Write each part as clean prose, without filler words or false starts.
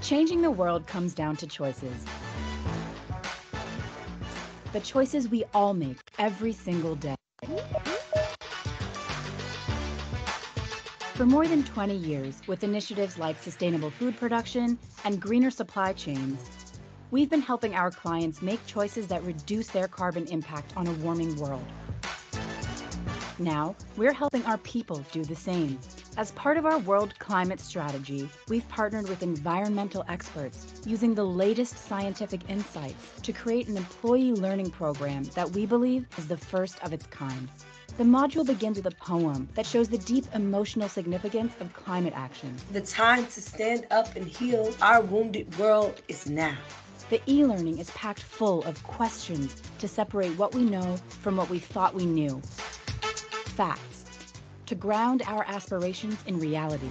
Changing the world comes down to choices. The choices we all make every single day. For more than 20 years, with initiatives like sustainable food production and greener supply chains, we've been helping our clients make choices that reduce their carbon impact on a warming world. Now, we're helping our people do the same. As part of our world climate strategy, we've partnered with environmental experts using the latest scientific insights to create an employee learning program that we believe is the first of its kind. The module begins with a poem that shows the deep emotional significance of climate action. The time to stand up and heal our wounded world is now. The e-learning is packed full of questions to separate what we know from what we thought we knew. Facts, to ground our aspirations in reality.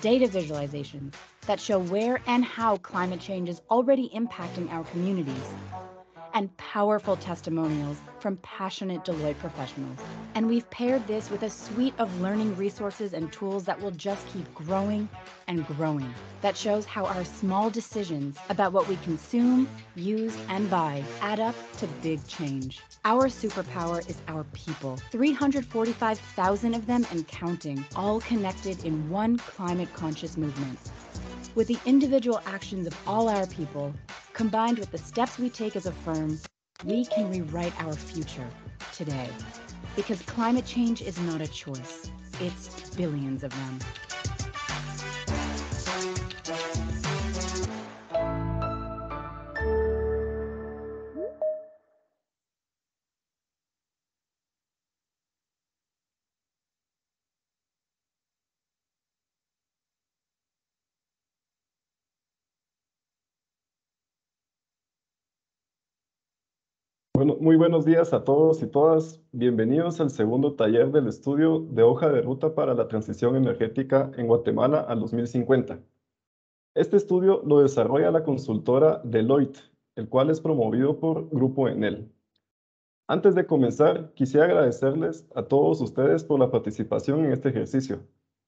Data visualizations that show where and how climate change is already impacting our communities. And powerful testimonials from passionate Deloitte professionals. And we've paired this with a suite of learning resources and tools that will just keep growing and growing. That shows how our small decisions about what we consume, use, and buy add up to big change. Our superpower is our people. 345,000 of them and counting, all connected in one climate-conscious movement. With the individual actions of all our people, combined with the steps we take as a firm, we can rewrite our future today. Because climate change is not a choice, it's billions of them. Bueno, muy buenos días a todos y todas. Bienvenidos al segundo taller del estudio de hoja de ruta para la transición energética en Guatemala al 2050. Este estudio lo desarrolla la consultora Deloitte, el cual es promovido por Grupo Enel. Antes de comenzar, quisiera agradecerles a todos ustedes por la participación en este ejercicio.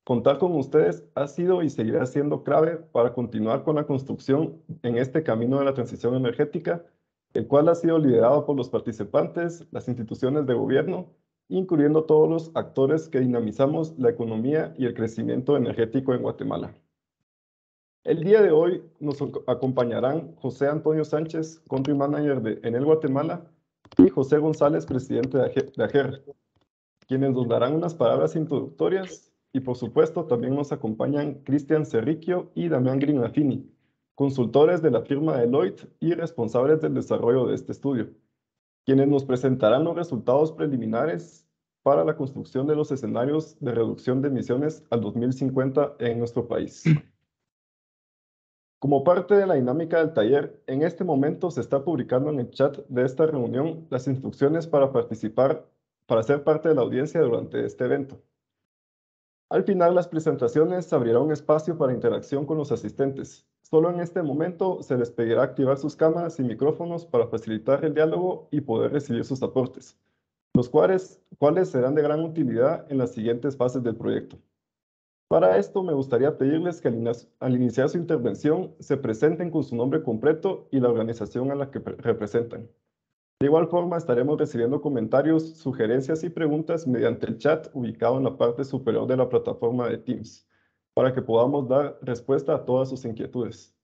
Contar con ustedes ha sido y seguirá siendo clave para continuar con la construcción en este camino de la transición energética, el cual ha sido liderado por los participantes, las instituciones de gobierno, incluyendo todos los actores que dinamizamos la economía y el crecimiento energético en Guatemala. El día de hoy nos acompañarán José Antonio Sánchez, Country Manager de Enel Guatemala, y José González, presidente de AGER, quienes nos darán unas palabras introductorias, y por supuesto también nos acompañan Cristian Cerriquio y Damián Grinafini, consultores de la firma Deloitte y responsables del desarrollo de este estudio, quienes nos presentarán los resultados preliminares para la construcción de los escenarios de reducción de emisiones al 2050 en nuestro país. Como parte de la dinámica del taller, en este momento se está publicando en el chat de esta reunión las instrucciones para participar, para ser parte de la audiencia durante este evento. Al final, las presentaciones abrirán un espacio para interacción con los asistentes. Solo en este momento se les pedirá activar sus cámaras y micrófonos para facilitar el diálogo y poder recibir sus aportes, los cuales serán de gran utilidad en las siguientes fases del proyecto. Para esto, me gustaría pedirles que al iniciar su intervención se presenten con su nombre completo y la organización a la que representan. De igual forma, estaremos recibiendo comentarios, sugerencias y preguntas mediante el chat ubicado en la parte superior de la plataforma de Teams, para que podamos dar respuesta a todas sus inquietudes.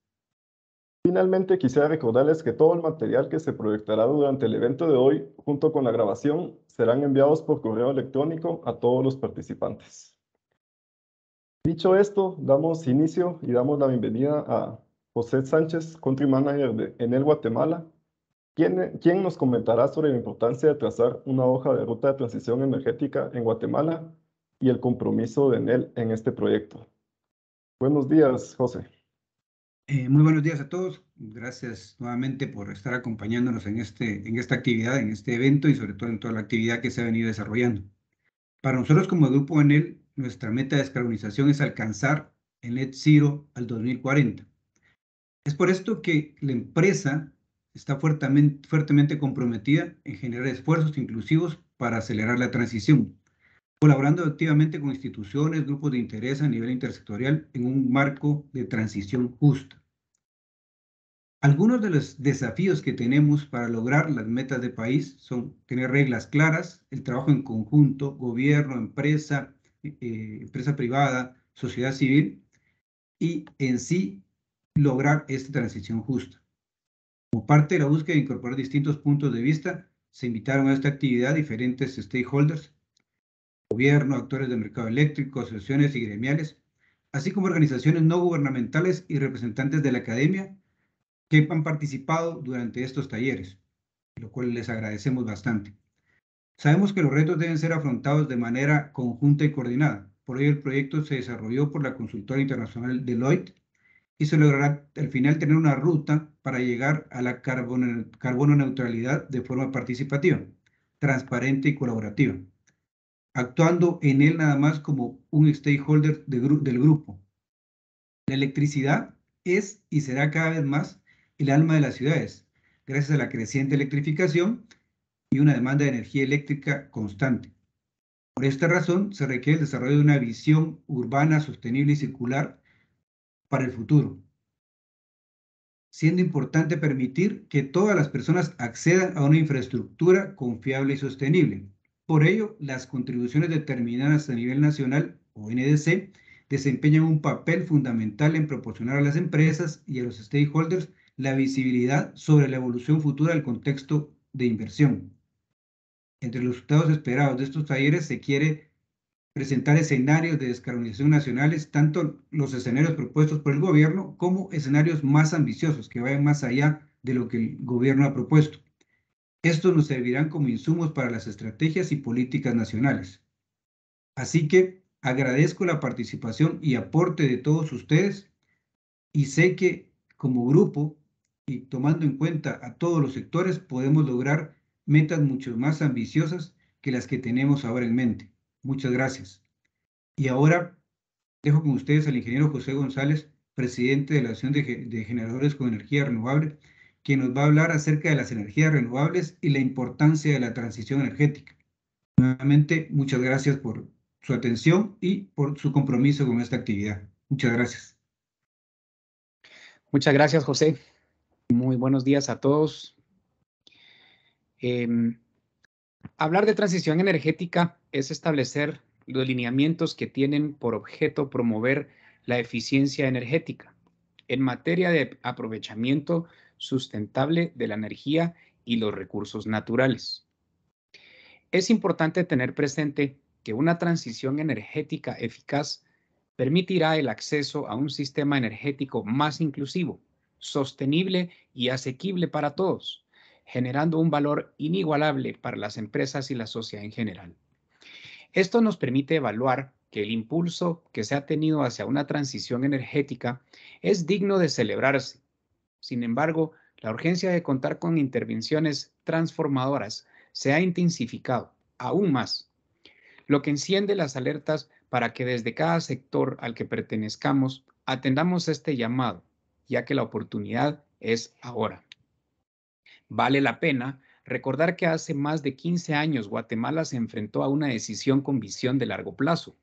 Finalmente, quisiera recordarles que todo el material que se proyectará durante el evento de hoy, junto con la grabación, serán enviados por correo electrónico a todos los participantes. Dicho esto, damos inicio y damos la bienvenida a José Sánchez, Country Manager de Enel Guatemala, quien nos comentará sobre la importancia de trazar una hoja de ruta de transición energética en Guatemala y el compromiso de Enel en este proyecto. Buenos días, José. Muy buenos días a todos. Gracias nuevamente por estar acompañándonos en esta actividad, en este evento y sobre todo en toda la actividad que se ha venido desarrollando. Para nosotros como Grupo Enel, nuestra meta de descarbonización es alcanzar el Net Zero al 2040. Es por esto que la empresa está fuertemente comprometida en generar esfuerzos inclusivos para acelerar la transición, colaborando activamente con instituciones, grupos de interés a nivel intersectorial en un marco de transición justa. Algunos de los desafíos que tenemos para lograr las metas de país son tener reglas claras, el trabajo en conjunto, gobierno, empresa privada, sociedad civil, y en sí lograr esta transición justa. Como parte de la búsqueda de incorporar distintos puntos de vista, se invitaron a esta actividad diferentes stakeholders, gobierno, actores del mercado eléctrico, asociaciones y gremiales, así como organizaciones no gubernamentales y representantes de la academia, que han participado durante estos talleres, lo cual les agradecemos bastante. Sabemos que los retos deben ser afrontados de manera conjunta y coordinada. Por ello, el proyecto se desarrolló por la consultora internacional Deloitte y se logrará al final tener una ruta para llegar a la carbono neutralidad de forma participativa, transparente y colaborativa, actuando en él nada más como un stakeholder del grupo. La electricidad es y será cada vez más el alma de las ciudades, gracias a la creciente electrificación y una demanda de energía eléctrica constante. Por esta razón, se requiere el desarrollo de una visión urbana sostenible y circular para el futuro, siendo importante permitir que todas las personas accedan a una infraestructura confiable y sostenible. Por ello, las contribuciones determinadas a nivel nacional o NDC desempeñan un papel fundamental en proporcionar a las empresas y a los stakeholders la visibilidad sobre la evolución futura del contexto de inversión. Entre los resultados esperados de estos talleres se quiere presentar escenarios de descarbonización nacionales, tanto los escenarios propuestos por el gobierno como escenarios más ambiciosos que vayan más allá de lo que el gobierno ha propuesto. Estos nos servirán como insumos para las estrategias y políticas nacionales. Así que agradezco la participación y aporte de todos ustedes y sé que como grupo y tomando en cuenta a todos los sectores podemos lograr metas mucho más ambiciosas que las que tenemos ahora en mente. Muchas gracias. Y ahora dejo con ustedes al ingeniero José González, presidente de la Asociación de Generadores con Energía Renovable, quien nos va a hablar acerca de las energías renovables y la importancia de la transición energética. Nuevamente, muchas gracias por su atención y por su compromiso con esta actividad. Muchas gracias. Muchas gracias, José. Muy buenos días a todos. Hablar de transición energética es establecer los lineamientos que tienen por objeto promover la eficiencia energética en materia de aprovechamiento sustentable de la energía y los recursos naturales. Es importante tener presente que una transición energética eficaz permitirá el acceso a un sistema energético más inclusivo, sostenible y asequible para todos, generando un valor inigualable para las empresas y la sociedad en general. Esto nos permite evaluar que el impulso que se ha tenido hacia una transición energética es digno de celebrarse. Sin embargo, la urgencia de contar con intervenciones transformadoras se ha intensificado aún más, lo que enciende las alertas para que desde cada sector al que pertenezcamos atendamos este llamado, ya que la oportunidad es ahora. Vale la pena recordar que hace más de 15 años Guatemala se enfrentó a una decisión con visión de largo plazo,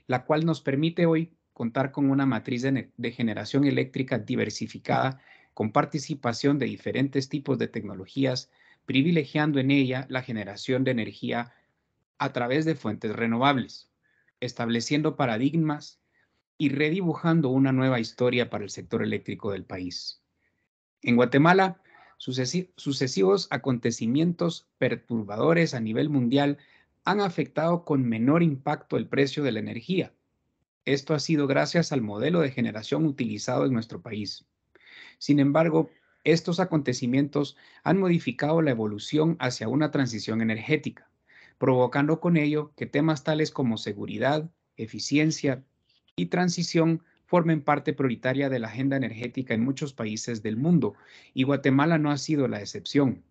la cual nos permite hoy contar con una matriz de generación eléctrica diversificada con participación de diferentes tipos de tecnologías, privilegiando en ella la generación de energía a través de fuentes renovables, estableciendo paradigmas y redibujando una nueva historia para el sector eléctrico del país. En Guatemala, sucesivos acontecimientos perturbadores a nivel mundial han afectado con menor impacto el precio de la energía. Esto ha sido gracias al modelo de generación utilizado en nuestro país. Sin embargo, estos acontecimientos han modificado la evolución hacia una transición energética, provocando con ello que temas tales como seguridad, eficiencia y transición formen parte prioritaria de la agenda energética en muchos países del mundo, y Guatemala no ha sido la excepción.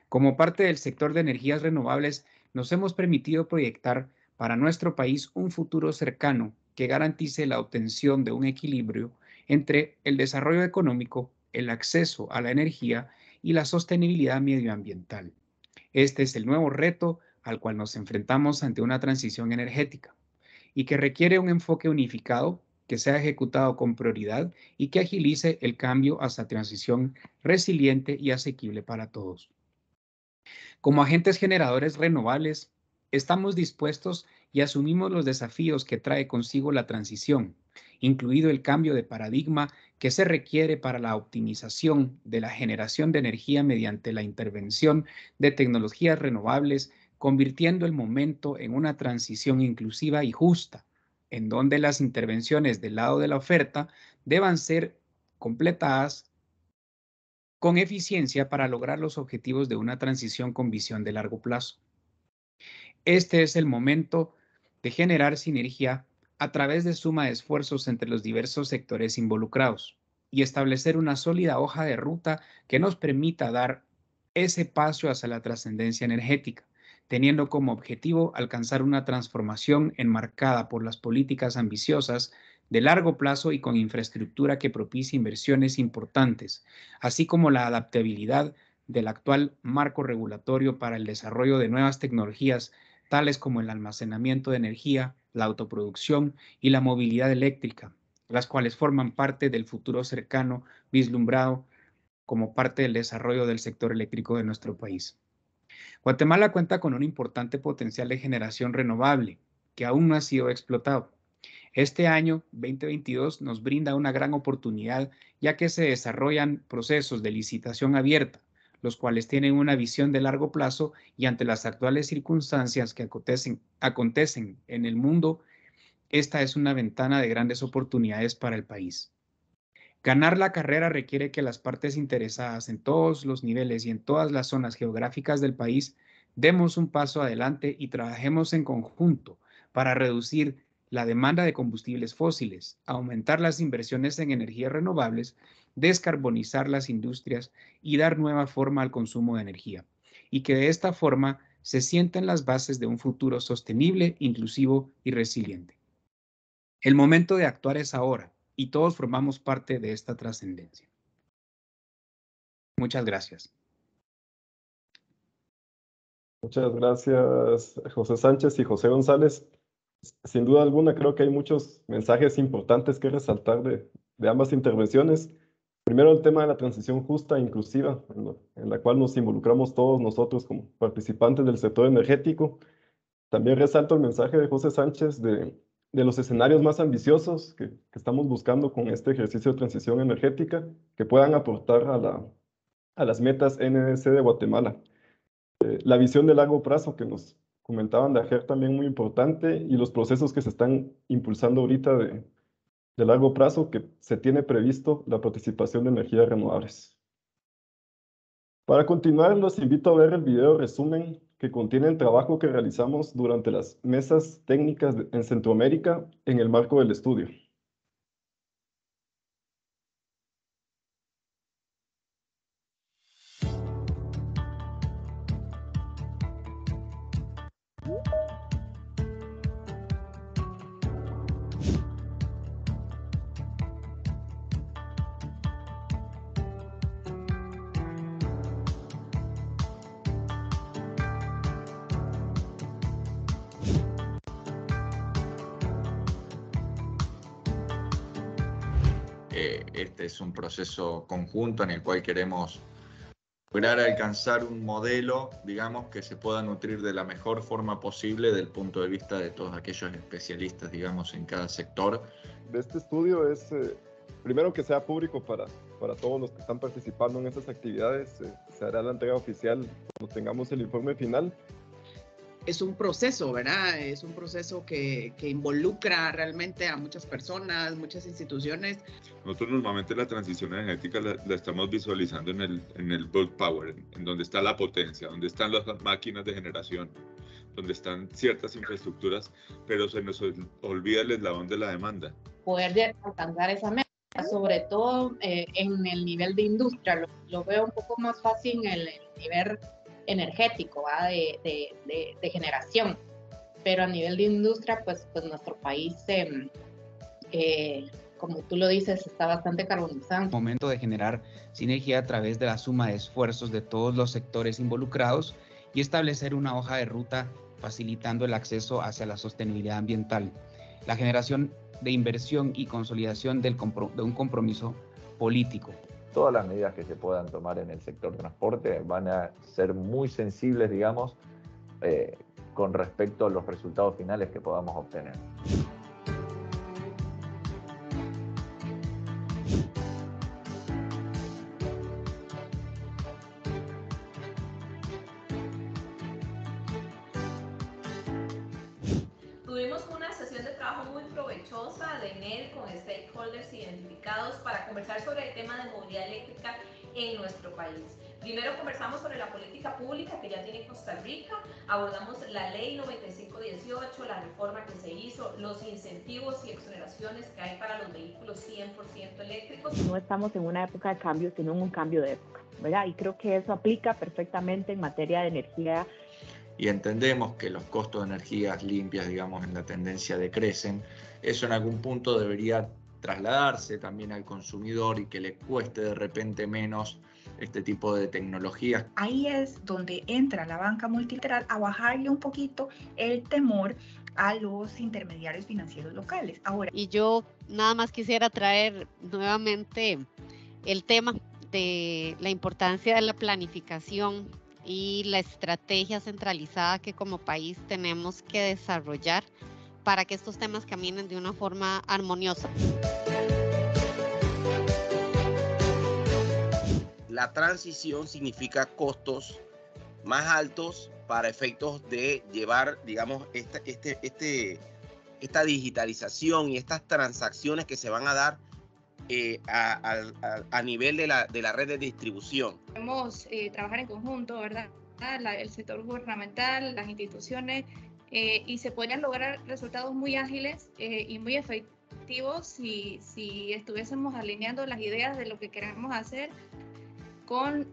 Como parte del sector de energías renovables, nos hemos permitido proyectar para nuestro país un futuro cercano que garantice la obtención de un equilibrio entre el desarrollo económico, el acceso a la energía y la sostenibilidad medioambiental. Este es el nuevo reto al cual nos enfrentamos ante una transición energética y que requiere un enfoque unificado que sea ejecutado con prioridad y que agilice el cambio hacia transición resiliente y asequible para todos. Como agentes generadores renovables, estamos dispuestos y asumimos los desafíos que trae consigo la transición, incluido el cambio de paradigma que se requiere para la optimización de la generación de energía mediante la intervención de tecnologías renovables, convirtiendo el momento en una transición inclusiva y justa, en donde las intervenciones del lado de la oferta deban ser completadas con eficiencia para lograr los objetivos de una transición con visión de largo plazo. Este es el momento de generar sinergia a través de suma de esfuerzos entre los diversos sectores involucrados y establecer una sólida hoja de ruta que nos permita dar ese paso hacia la trascendencia energética, teniendo como objetivo alcanzar una transformación enmarcada por las políticas ambiciosas de largo plazo y con infraestructura que propicie inversiones importantes, así como la adaptabilidad del actual marco regulatorio para el desarrollo de nuevas tecnologías, tales como el almacenamiento de energía, la autoproducción y la movilidad eléctrica, las cuales forman parte del futuro cercano vislumbrado como parte del desarrollo del sector eléctrico de nuestro país. Guatemala cuenta con un importante potencial de generación renovable que aún no ha sido explotado. Este año 2022 nos brinda una gran oportunidad, ya que se desarrollan procesos de licitación abierta, los cuales tienen una visión de largo plazo y ante las actuales circunstancias que acontecen en el mundo, esta es una ventana de grandes oportunidades para el país. Ganar la carrera requiere que las partes interesadas en todos los niveles y en todas las zonas geográficas del país demos un paso adelante y trabajemos en conjunto para reducir la demanda de combustibles fósiles, aumentar las inversiones en energías renovables, descarbonizar las industrias y dar nueva forma al consumo de energía. Y que de esta forma se sienten las bases de un futuro sostenible, inclusivo y resiliente. El momento de actuar es ahora y todos formamos parte de esta trascendencia. Muchas gracias. Muchas gracias, José Sánchez y José González. Sin duda alguna, creo que hay muchos mensajes importantes que resaltar de ambas intervenciones. Primero, el tema de la transición justa e inclusiva, en la cual nos involucramos todos nosotros como participantes del sector energético. También resalto el mensaje de José Sánchez de los escenarios más ambiciosos que estamos buscando con este ejercicio de transición energética, que puedan aportar a las metas NDC de Guatemala. La visión de largo plazo que nos comentaban de AGER también muy importante, y los procesos que se están impulsando ahorita de largo plazo, que se tiene previsto la participación de energías renovables. Para continuar, los invito a ver el video resumen que contiene el trabajo que realizamos durante las mesas técnicas en Centroamérica en el marco del estudio. este es un proceso conjunto en el cual queremos lograr alcanzar un modelo, digamos, que se pueda nutrir de la mejor forma posible desde el punto de vista de todos aquellos especialistas, digamos, en cada sector. De este estudio es, primero, que sea público para todos los que están participando en estas actividades. Se hará la entrega oficial cuando tengamos el informe final. Es un proceso, ¿verdad? Es un proceso que involucra realmente a muchas personas, muchas instituciones. Nosotros normalmente la transición energética la estamos visualizando en el bulk power, en donde está la potencia, donde están las máquinas de generación, donde están ciertas infraestructuras, pero se nos olvida el eslabón de la demanda. Poder alcanzar esa meta, sobre todo en el nivel de industria, lo veo un poco más fácil en el nivel energético, de generación, pero a nivel de industria, pues nuestro país, como tú lo dices, está bastante carbonizado. Momento de generar sinergia a través de la suma de esfuerzos de todos los sectores involucrados y establecer una hoja de ruta facilitando el acceso hacia la sostenibilidad ambiental, la generación de inversión y consolidación de un compromiso político. Todas las medidas que se puedan tomar en el sector transporte van a ser muy sensibles, digamos, con respecto a los resultados finales que podamos obtener. Tuvimos una sesión de trabajo muy provechosa de NEL con stakeholders identificados para conversar sobre el tema de movilidad eléctrica en nuestro país. Primero conversamos sobre la política pública que ya tiene Costa Rica, abordamos la ley 9518, la reforma que se hizo, los incentivos y exoneraciones que hay para los vehículos 100% eléctricos. No estamos en una época de cambio, sino en un cambio de época, ¿verdad? Y creo que eso aplica perfectamente en materia de energía. Y entendemos que los costos de energías limpias, digamos, en la tendencia decrecen. Eso en algún punto debería trasladarse también al consumidor y que le cueste de repente menos este tipo de tecnologías. Ahí es donde entra la banca multilateral a bajarle un poquito el temor a los intermediarios financieros locales. Ahora, y yo nada más quisiera traer nuevamente el tema de la importancia de la planificación y la estrategia centralizada que como país tenemos que desarrollar para que estos temas caminen de una forma armoniosa. La transición significa costos más altos para efectos de llevar, digamos, esta digitalización y estas transacciones que se van a dar a nivel de la red de distribución. Podemos trabajar en conjunto, ¿verdad? El sector gubernamental, las instituciones, y se podrían lograr resultados muy ágiles y muy efectivos si estuviésemos alineando las ideas de lo que queremos hacer con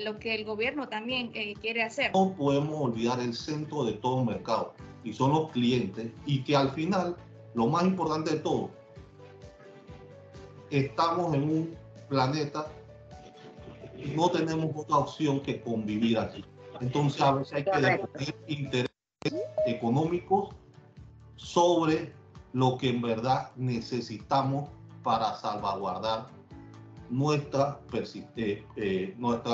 lo que el gobierno también quiere hacer. No podemos olvidar el centro de todo mercado, y son los clientes, y que al final, lo más importante de todo, estamos en un planeta y no tenemos otra opción que convivir aquí. Entonces a veces hay que deponer intereses económicos sobre lo que en verdad necesitamos para salvaguardar nuestra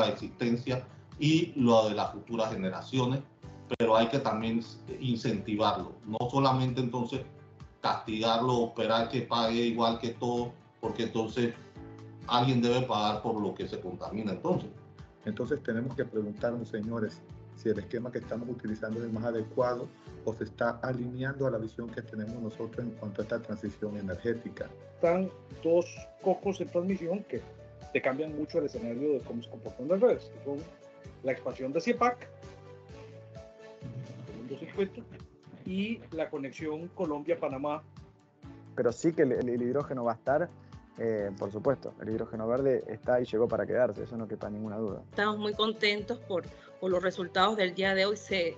existencia y lo de las futuras generaciones, pero hay que también incentivarlo, no solamente entonces castigarlo, esperar que pague igual que todo, porque entonces alguien debe pagar por lo que se contamina entonces. Entonces tenemos que preguntarnos, señores, si el esquema que estamos utilizando es el más adecuado o se está alineando a la visión que tenemos nosotros en cuanto a esta transición energética. Están dos cocos en transmisión que te cambian mucho el escenario de cómo se comportan las redes, que son la expansión de CIEPAC, segundo circuito, y la conexión Colombia-Panamá. Pero sí que el hidrógeno va a estar, por supuesto, el hidrógeno verde está y llegó para quedarse, eso no quepa ninguna duda. Estamos muy contentos por los resultados del día de hoy. Se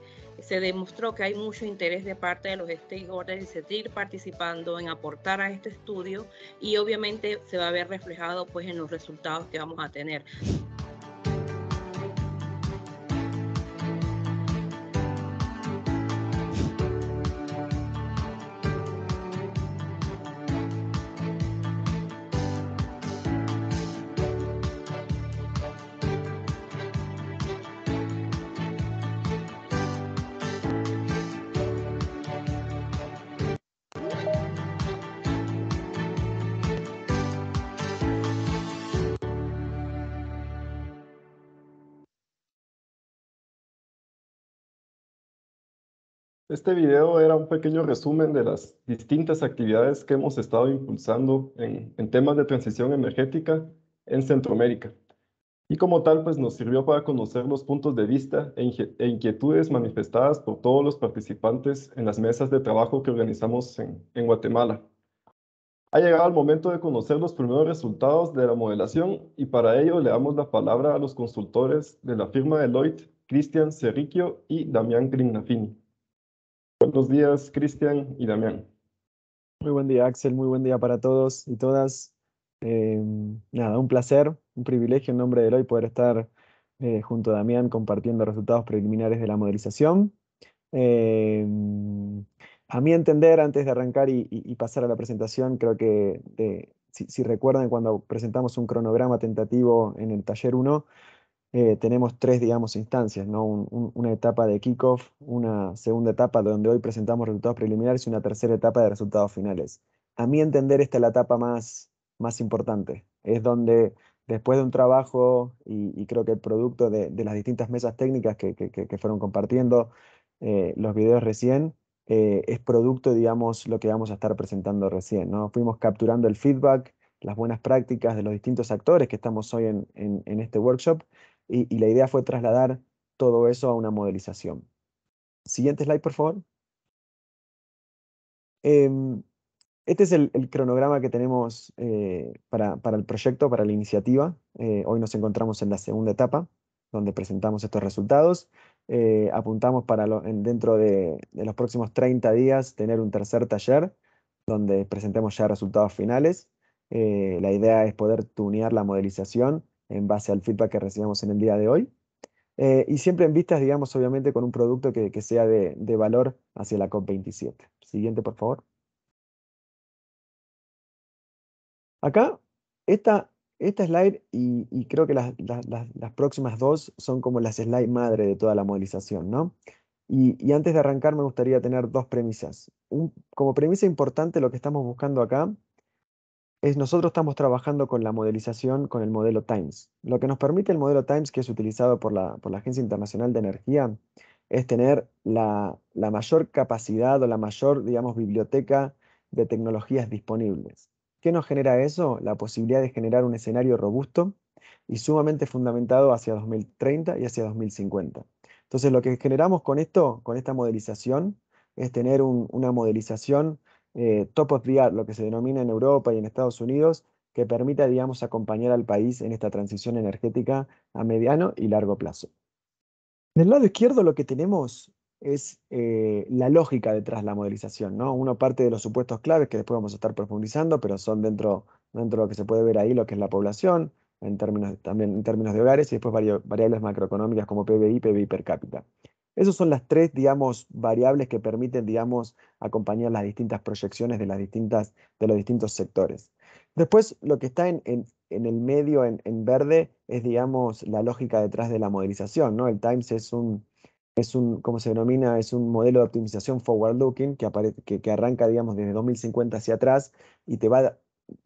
demostró que hay mucho interés de parte de los stakeholders y seguir participando en aportar a este estudio, y obviamente se va a ver reflejado pues en los resultados que vamos a tener. Este video era un pequeño resumen de las distintas actividades que hemos estado impulsando en temas de transición energética en Centroamérica. Y como tal, pues nos sirvió para conocer los puntos de vista e inquietudes manifestadas por todos los participantes en las mesas de trabajo que organizamos en Guatemala. Ha llegado el momento de conocer los primeros resultados de la modelación y para ello le damos la palabra a los consultores de la firma Deloitte, Cristian Cerriquio y Damián Grignafini. Buenos días, Cristian y Damián. Muy buen día, Axel. Muy buen día para todos y todas. Nada, un placer, un privilegio en nombre de Deloitte poder estar junto a Damián compartiendo resultados preliminares de la modelización. A mi entender, antes de arrancar y pasar a la presentación, creo que si recuerdan cuando presentamos un cronograma tentativo en el taller 1, tenemos tres, digamos, instancias, ¿no? Una etapa de kickoff, una segunda etapa donde hoy presentamos resultados preliminares y una tercera etapa de resultados finales. A mi entender, esta es la etapa más importante. Es donde, después de un trabajo, y creo que el producto de las distintas mesas técnicas que fueron compartiendo los videos recién, es producto, digamos, lo que vamos a estar presentando recién, ¿no? Fuimos capturando el feedback, las buenas prácticas de los distintos actores que estamos hoy en este workshop, y la idea fue trasladar todo eso a una modelización. Siguiente slide, por favor. Este es el cronograma que tenemos para el proyecto, para la iniciativa. Hoy nos encontramos en la segunda etapa, donde presentamos estos resultados. Apuntamos para dentro de los próximos 30 días tener un tercer taller, donde presentemos ya resultados finales. La idea es poder tunear la modelización en base al feedback que recibamos en el día de hoy. Y siempre en vistas, digamos, obviamente con un producto que sea de valor hacia la COP27. Siguiente, por favor. Acá, esta slide y creo que las próximas dos son como las slides madre de toda la modelización, ¿no? Y antes de arrancar me gustaría tener dos premisas. Como premisa importante lo que estamos buscando acá es nosotros estamos trabajando con la modelización con el modelo TIMES. Lo que nos permite el modelo TIMES, que es utilizado por la Agencia Internacional de Energía, es tener la mayor capacidad o la mayor, digamos, biblioteca de tecnologías disponibles. ¿Qué nos genera eso? La posibilidad de generar un escenario robusto y sumamente fundamentado hacia 2030 y hacia 2050. Entonces, lo que generamos con esta modelización, es tener una modelización top of the art, lo que se denomina en Europa y en Estados Unidos, que permita, digamos, acompañar al país en esta transición energética a mediano y largo plazo. Del lado izquierdo lo que tenemos es la lógica detrás de la modelización, ¿no? Uno parte de los supuestos claves que después vamos a estar profundizando, pero son dentro de lo que se puede ver ahí, lo que es la población, también en términos de hogares, y después variables macroeconómicas como PBI per cápita. Esas son las tres, digamos, variables que permiten, digamos, acompañar las distintas proyecciones de los distintos sectores. Después, lo que está en el medio, en verde, es, digamos, la lógica detrás de la modelización, ¿no? El TIMES es como se denomina, es un modelo de optimización forward-looking que arranca, digamos, desde 2050 hacia atrás y te va,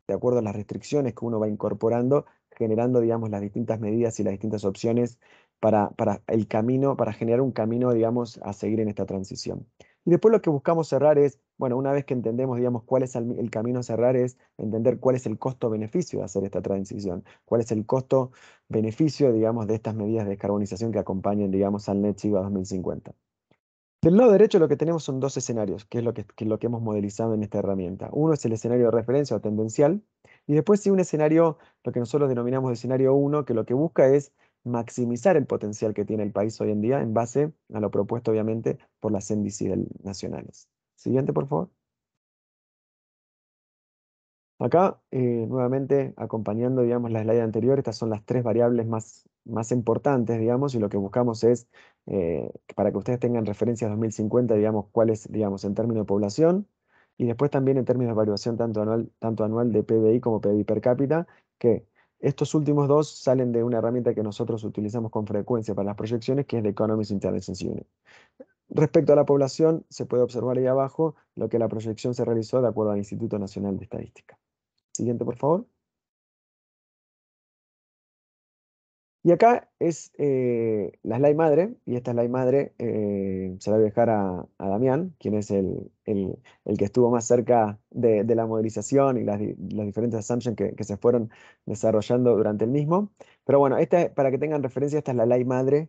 de acuerdo a las restricciones que uno va incorporando, generando, digamos, las distintas medidas y las distintas opciones para generar un camino, digamos, a seguir en esta transición. Y después lo que buscamos cerrar es, bueno, una vez que entendemos, digamos, cuál es el camino a cerrar, es entender cuál es el costo-beneficio de hacer esta transición, cuál es el costo-beneficio, digamos, de estas medidas de descarbonización que acompañen, digamos, al Net Zero 2050. Del lado derecho lo que tenemos son dos escenarios, que es lo que hemos modelizado en esta herramienta. Uno es el escenario de referencia o tendencial, y después sí un escenario, lo que nosotros denominamos de escenario 1, que lo que busca es maximizar el potencial que tiene el país hoy en día en base a lo propuesto, obviamente, por las índices nacionales. Siguiente, por favor. Acá, nuevamente, acompañando, digamos, la slide anterior, estas son las tres variables más importantes, digamos, y lo que buscamos es, para que ustedes tengan referencia a 2050, digamos, cuál es, digamos, en términos de población, y después también en términos de evaluación tanto anual de PBI como PBI per cápita, que estos últimos dos salen de una herramienta que nosotros utilizamos con frecuencia para las proyecciones, que es The Economist Intelligence Unit. Respecto a la población, se puede observar ahí abajo lo que la proyección se realizó de acuerdo al Instituto Nacional de Estadística. Siguiente, por favor. Y acá es la slide madre, y esta slide madre se la voy a dejar a Damián, quien es el que estuvo más cerca de la modelización y las diferentes assumptions que se fueron desarrollando durante el mismo. Pero bueno, para que tengan referencia, esta es la slide madre,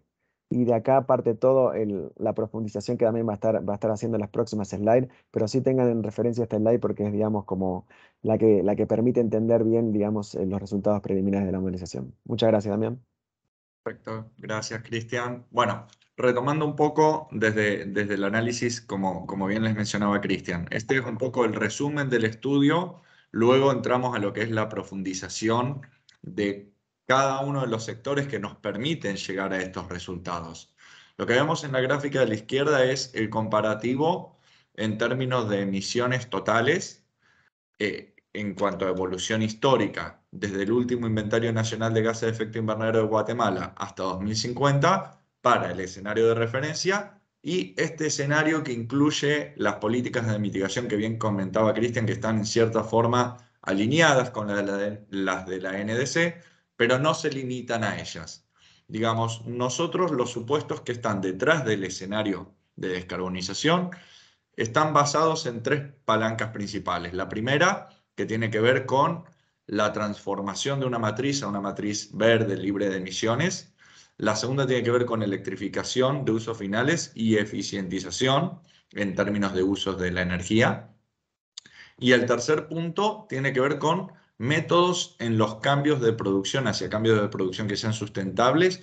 y de acá parte todo la profundización que Damián va a estar haciendo en las próximas slides, pero sí tengan en referencia esta slide porque es, digamos, como la que permite entender bien, digamos, los resultados preliminares de la modelización. Muchas gracias, Damián. Perfecto, gracias Cristian. Bueno, retomando un poco desde el análisis, como bien les mencionaba Cristian, este es un poco el resumen del estudio, luego entramos a lo que es la profundización de cada uno de los sectores que nos permiten llegar a estos resultados. Lo que vemos en la gráfica de la izquierda es el comparativo en términos de emisiones totales, en cuanto a evolución histórica, desde el último inventario nacional de gases de efecto invernadero de Guatemala hasta 2050, para el escenario de referencia, y este escenario que incluye las políticas de mitigación que bien comentaba Cristian, que están en cierta forma alineadas con las de la NDC, pero no se limitan a ellas. Digamos, nosotros los supuestos que están detrás del escenario de descarbonización están basados en 3 palancas principales. La primera, que tiene que ver con la transformación de una matriz a una matriz verde libre de emisiones. La segunda tiene que ver con electrificación de usos finales y eficientización en términos de usos de la energía. Y el tercer punto tiene que ver con métodos en los cambios de producción, hacia cambios de producción que sean sustentables,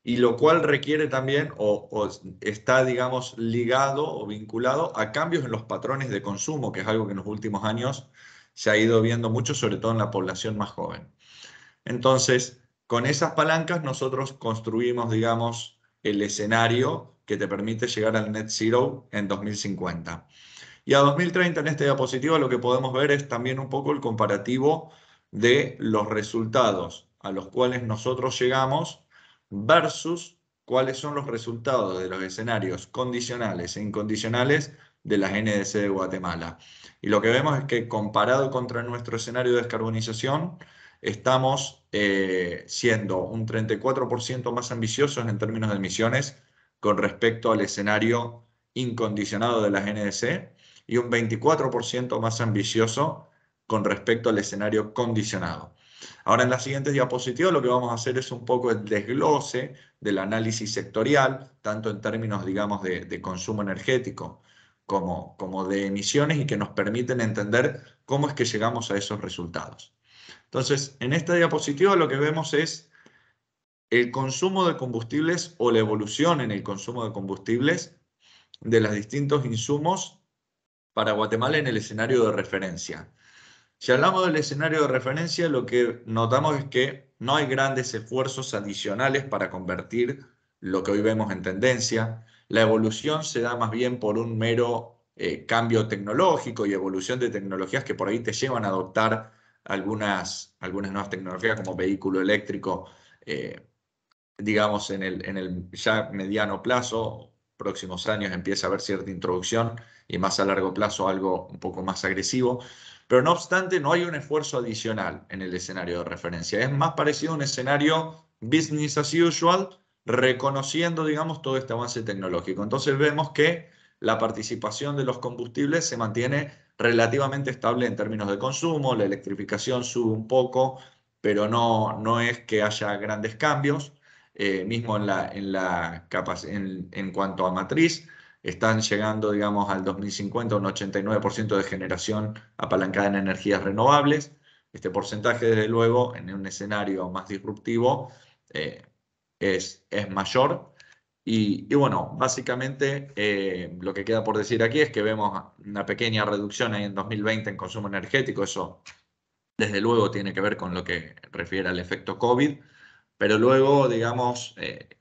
y lo cual requiere también o está, digamos, ligado o vinculado a cambios en los patrones de consumo, que es algo que en los últimos años se ha ido viendo mucho, sobre todo en la población más joven. Entonces, con esas palancas nosotros construimos, digamos, el escenario que te permite llegar al net zero en 2050. Y a 2030 en esta diapositiva lo que podemos ver es también un poco el comparativo de los resultados a los cuales nosotros llegamos versus cuáles son los resultados de los escenarios condicionales e incondicionales de las NDC de Guatemala. Y lo que vemos es que comparado contra nuestro escenario de descarbonización, estamos siendo un 34% más ambiciosos en términos de emisiones con respecto al escenario incondicionado de las NDC y un 24% más ambicioso con respecto al escenario condicionado. Ahora en las siguientes diapositivas lo que vamos a hacer es un poco el desglose del análisis sectorial, tanto en términos, digamos, de consumo energético como de emisiones, y que nos permiten entender cómo es que llegamos a esos resultados. Entonces, en esta diapositiva lo que vemos es el consumo de combustibles o la evolución en el consumo de combustibles de los distintos insumos para Guatemala en el escenario de referencia. Si hablamos del escenario de referencia, lo que notamos es que no hay grandes esfuerzos adicionales para convertir lo que hoy vemos en tendencia. La evolución se da más bien por un mero cambio tecnológico y evolución de tecnologías que por ahí te llevan a adoptar algunas nuevas tecnologías como vehículo eléctrico, digamos en el ya mediano plazo, próximos años empieza a haber cierta introducción y más a largo plazo algo un poco más agresivo. Pero no obstante, no hay un esfuerzo adicional en el escenario de referencia. Es más parecido a un escenario business as usual, reconociendo, digamos, todo este avance tecnológico. Entonces vemos que la participación de los combustibles se mantiene relativamente estable en términos de consumo, la electrificación sube un poco, pero no es que haya grandes cambios. Mismo en cuanto a matriz, están llegando, digamos, al 2050 un 89% de generación apalancada en energías renovables. Este porcentaje, desde luego, en un escenario más disruptivo, es mayor. Y bueno, básicamente lo que queda por decir aquí es que vemos una pequeña reducción ahí en 2020 en consumo energético. Eso, desde luego, tiene que ver con lo que refiere al efecto COVID. Pero luego, digamos,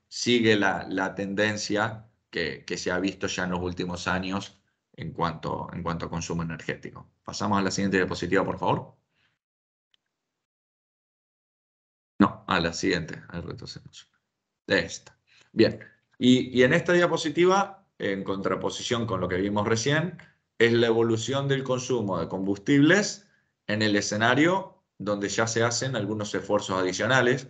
sigue la tendencia que se ha visto ya en los últimos años en cuanto a consumo energético. Pasamos a la siguiente diapositiva, por favor. No, a la siguiente. Esta. Bien. Y en esta diapositiva, en contraposición con lo que vimos recién, es la evolución del consumo de combustibles en el escenario donde ya se hacen algunos esfuerzos adicionales.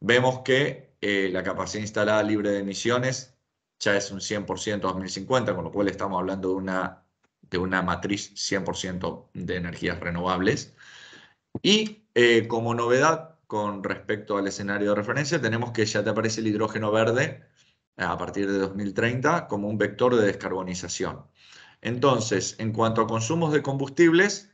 vemos que la capacidad instalada libre de emisiones ya es un 100% 2050, con lo cual estamos hablando de una matriz 100% de energías renovables. Y como novedad con respecto al escenario de referencia, tenemos que ya te aparece el hidrógeno verde a partir de 2030 como un vector de descarbonización. Entonces, en cuanto a consumos de combustibles,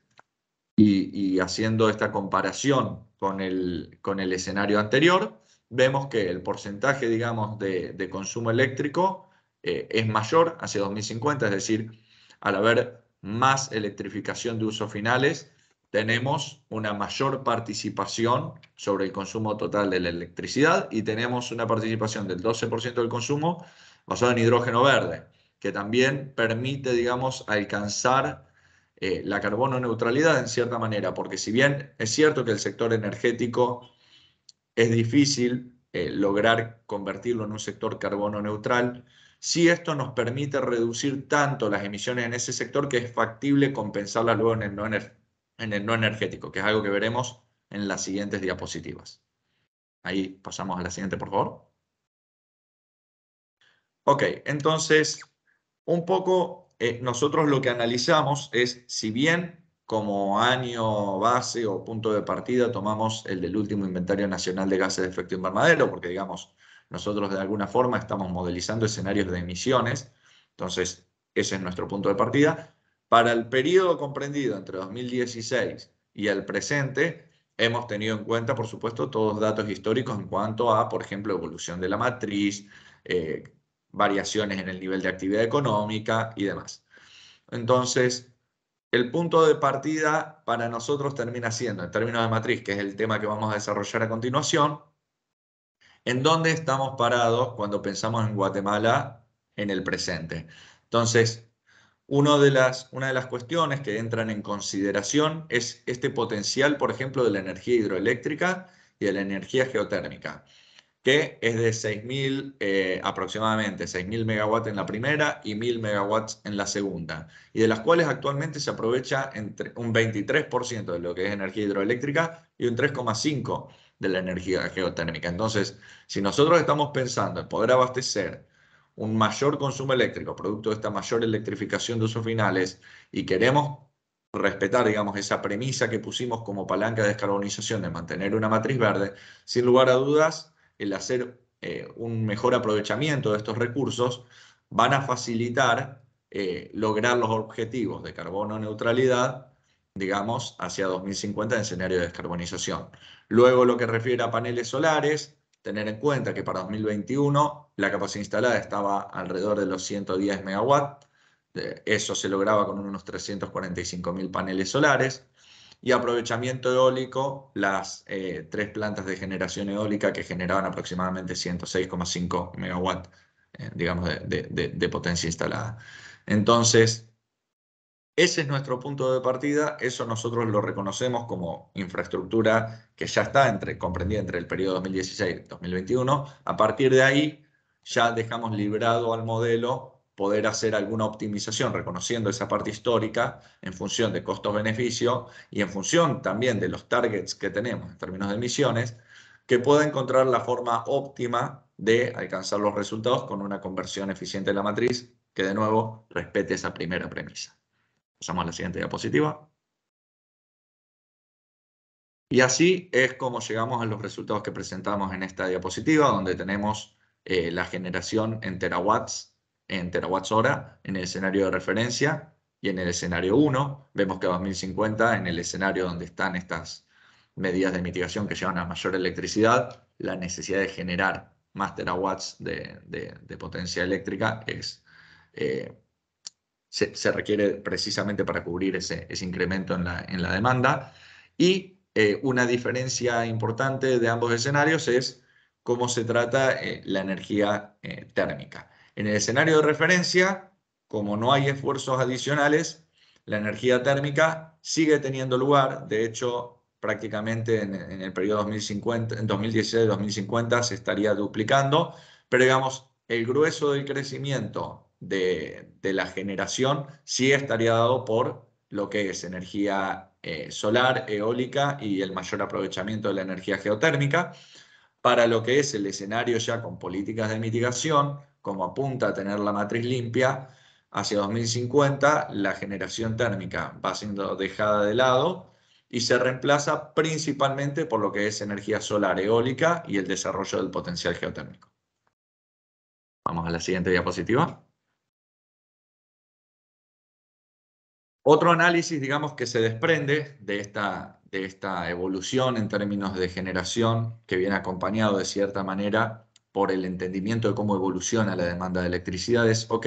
y haciendo esta comparación con el escenario anterior, vemos que el porcentaje, digamos, de consumo eléctrico es mayor hacia 2050, es decir, al haber más electrificación de usos finales, tenemos una mayor participación sobre el consumo total de la electricidad y tenemos una participación del 12% del consumo basado en hidrógeno verde, que también permite, digamos, alcanzar la carbono neutralidad en cierta manera, porque si bien es cierto que el sector energético es difícil lograr convertirlo en un sector carbono neutral, sí esto nos permite reducir tanto las emisiones en ese sector que es factible compensarlas luego en el no energético, que es algo que veremos en las siguientes diapositivas. Ahí pasamos a la siguiente, por favor. Ok, entonces, un poco nosotros lo que analizamos es, si bien como año base o punto de partida tomamos el del último inventario nacional de gases de efecto invernadero, porque digamos, nosotros de alguna forma estamos modelizando escenarios de emisiones, entonces ese es nuestro punto de partida. Para el periodo comprendido entre 2016 y el presente, hemos tenido en cuenta, por supuesto, todos los datos históricos en cuanto a, por ejemplo, evolución de la matriz, variaciones en el nivel de actividad económica y demás. Entonces, el punto de partida para nosotros termina siendo, en términos de matriz, que es el tema que vamos a desarrollar a continuación, en dónde estamos parados cuando pensamos en Guatemala en el presente. Entonces, una de las cuestiones que entran en consideración es este potencial, por ejemplo, de la energía hidroeléctrica y de la energía geotérmica, que es de 6.000, aproximadamente 6.000 megawatts en la primera y 1.000 megawatts en la segunda, y de las cuales actualmente se aprovecha entre un 23% de lo que es energía hidroeléctrica y un 3,5% de la energía geotérmica. Entonces, si nosotros estamos pensando en poder abastecer un mayor consumo eléctrico, producto de esta mayor electrificación de usos finales, y queremos respetar, digamos, esa premisa que pusimos como palanca de descarbonización de mantener una matriz verde, sin lugar a dudas, el hacer un mejor aprovechamiento de estos recursos van a facilitar lograr los objetivos de carbono neutralidad, digamos, hacia 2050 en escenario de descarbonización. Luego, lo que refiere a paneles solares, tener en cuenta que para 2021 la capacidad instalada estaba alrededor de los 110 megawatts, eso se lograba con unos 345.000 paneles solares. Y aprovechamiento eólico, las 3 plantas de generación eólica que generaban aproximadamente 106,5 megawatts, digamos, de potencia instalada. Entonces, ese es nuestro punto de partida, eso nosotros lo reconocemos como infraestructura que ya está comprendida entre el periodo 2016 y 2021. A partir de ahí, ya dejamos librado al modelo poder hacer alguna optimización reconociendo esa parte histórica en función de costo-beneficio y en función también de los targets que tenemos en términos de emisiones, que pueda encontrar la forma óptima de alcanzar los resultados con una conversión eficiente de la matriz que de nuevo respete esa primera premisa. Pasamos a la siguiente diapositiva. Y así es como llegamos a los resultados que presentamos en esta diapositiva, donde tenemos la generación en terawatts hora en el escenario de referencia y en el escenario 1. Vemos que a 2050, en el escenario donde están estas medidas de mitigación que llevan a mayor electricidad, la necesidad de generar más terawatts de potencia eléctrica se requiere precisamente para cubrir ese incremento en la demanda. Y una diferencia importante de ambos escenarios es cómo se trata la energía térmica. En el escenario de referencia, como no hay esfuerzos adicionales, la energía térmica sigue teniendo lugar. De hecho, prácticamente en el periodo 2016-2050 se estaría duplicando, pero digamos, el grueso del crecimiento de la generación sí estaría dado por lo que es energía solar, eólica y el mayor aprovechamiento de la energía geotérmica. para lo que es el escenario ya con políticas de mitigación, como apunta a tener la matriz limpia, hacia 2050 la generación térmica va siendo dejada de lado y se reemplaza principalmente por lo que es energía solar, eólica y el desarrollo del potencial geotérmico. Vamos a la siguiente diapositiva. Otro análisis, digamos, que se desprende de esta evolución en términos de generación, que viene acompañado de cierta manera por el entendimiento de cómo evoluciona la demanda de electricidad, es, ok,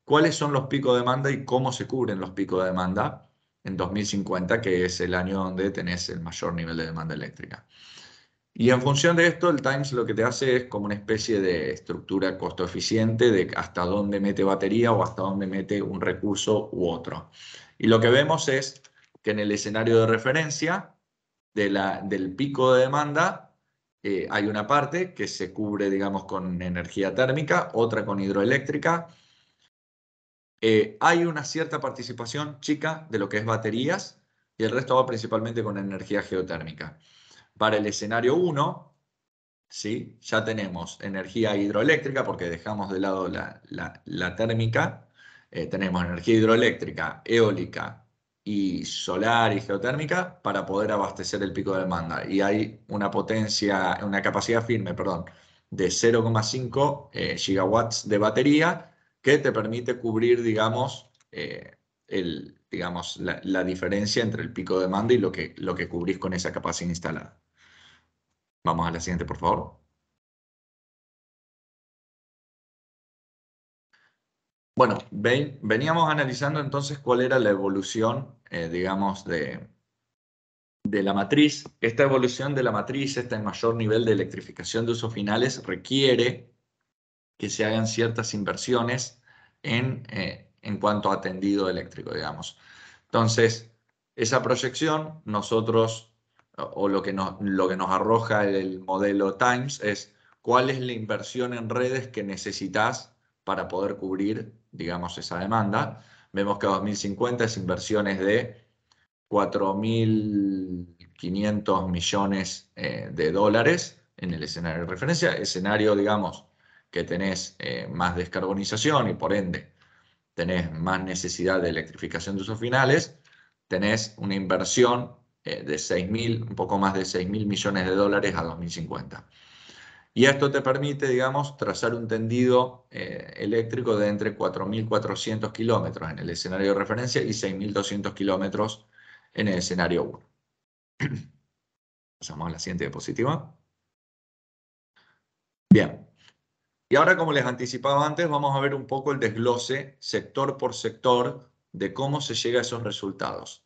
¿cuáles son los picos de demanda y cómo se cubren los picos de demanda en 2050, que es el año donde tenés el mayor nivel de demanda eléctrica? Y en función de esto, el Times lo que te hace es como una especie de estructura costo eficiente de hasta dónde mete batería o hasta dónde mete un recurso u otro. Y lo que vemos es que en el escenario de referencia del pico de demanda hay una parte que se cubre, digamos, con energía térmica, otra con hidroeléctrica. Hay una cierta participación chica de lo que es baterías y el resto va principalmente con energía geotérmica. Para el escenario 1, ¿sí? Ya tenemos energía hidroeléctrica porque dejamos de lado la térmica. Tenemos energía hidroeléctrica, eólica y solar y geotérmica para poder abastecer el pico de demanda. Y hay una capacidad firme, perdón, de 0,5 gigawatts de batería que te permite cubrir, digamos, la diferencia entre el pico de demanda y lo que cubrís con esa capacidad instalada. Vamos a la siguiente, por favor. Bueno, veníamos analizando entonces cuál era la evolución, digamos, de la matriz. Esta evolución de la matriz, este mayor nivel de electrificación de usos finales, requiere que se hagan ciertas inversiones en cuanto a tendido eléctrico, digamos. Entonces, esa proyección, nosotros, o lo que nos arroja el modelo Times es cuál es la inversión en redes que necesitas para poder cubrir, digamos, esa demanda. Vemos que a 2050 es inversiones de 4.500 millones de dólares en el escenario de referencia, escenario, digamos, que tenés más descarbonización y por ende tenés más necesidad de electrificación de usos finales, tenés una inversión de un poco más de 6.000 millones de dólares a 2050. Y esto te permite, digamos, trazar un tendido eléctrico de entre 4.400 kilómetros en el escenario de referencia y 6.200 kilómetros en el escenario 1. Pasamos a la siguiente diapositiva. Bien. Y ahora, como les anticipaba antes, vamos a ver un poco el desglose sector por sector de cómo se llega a esos resultados.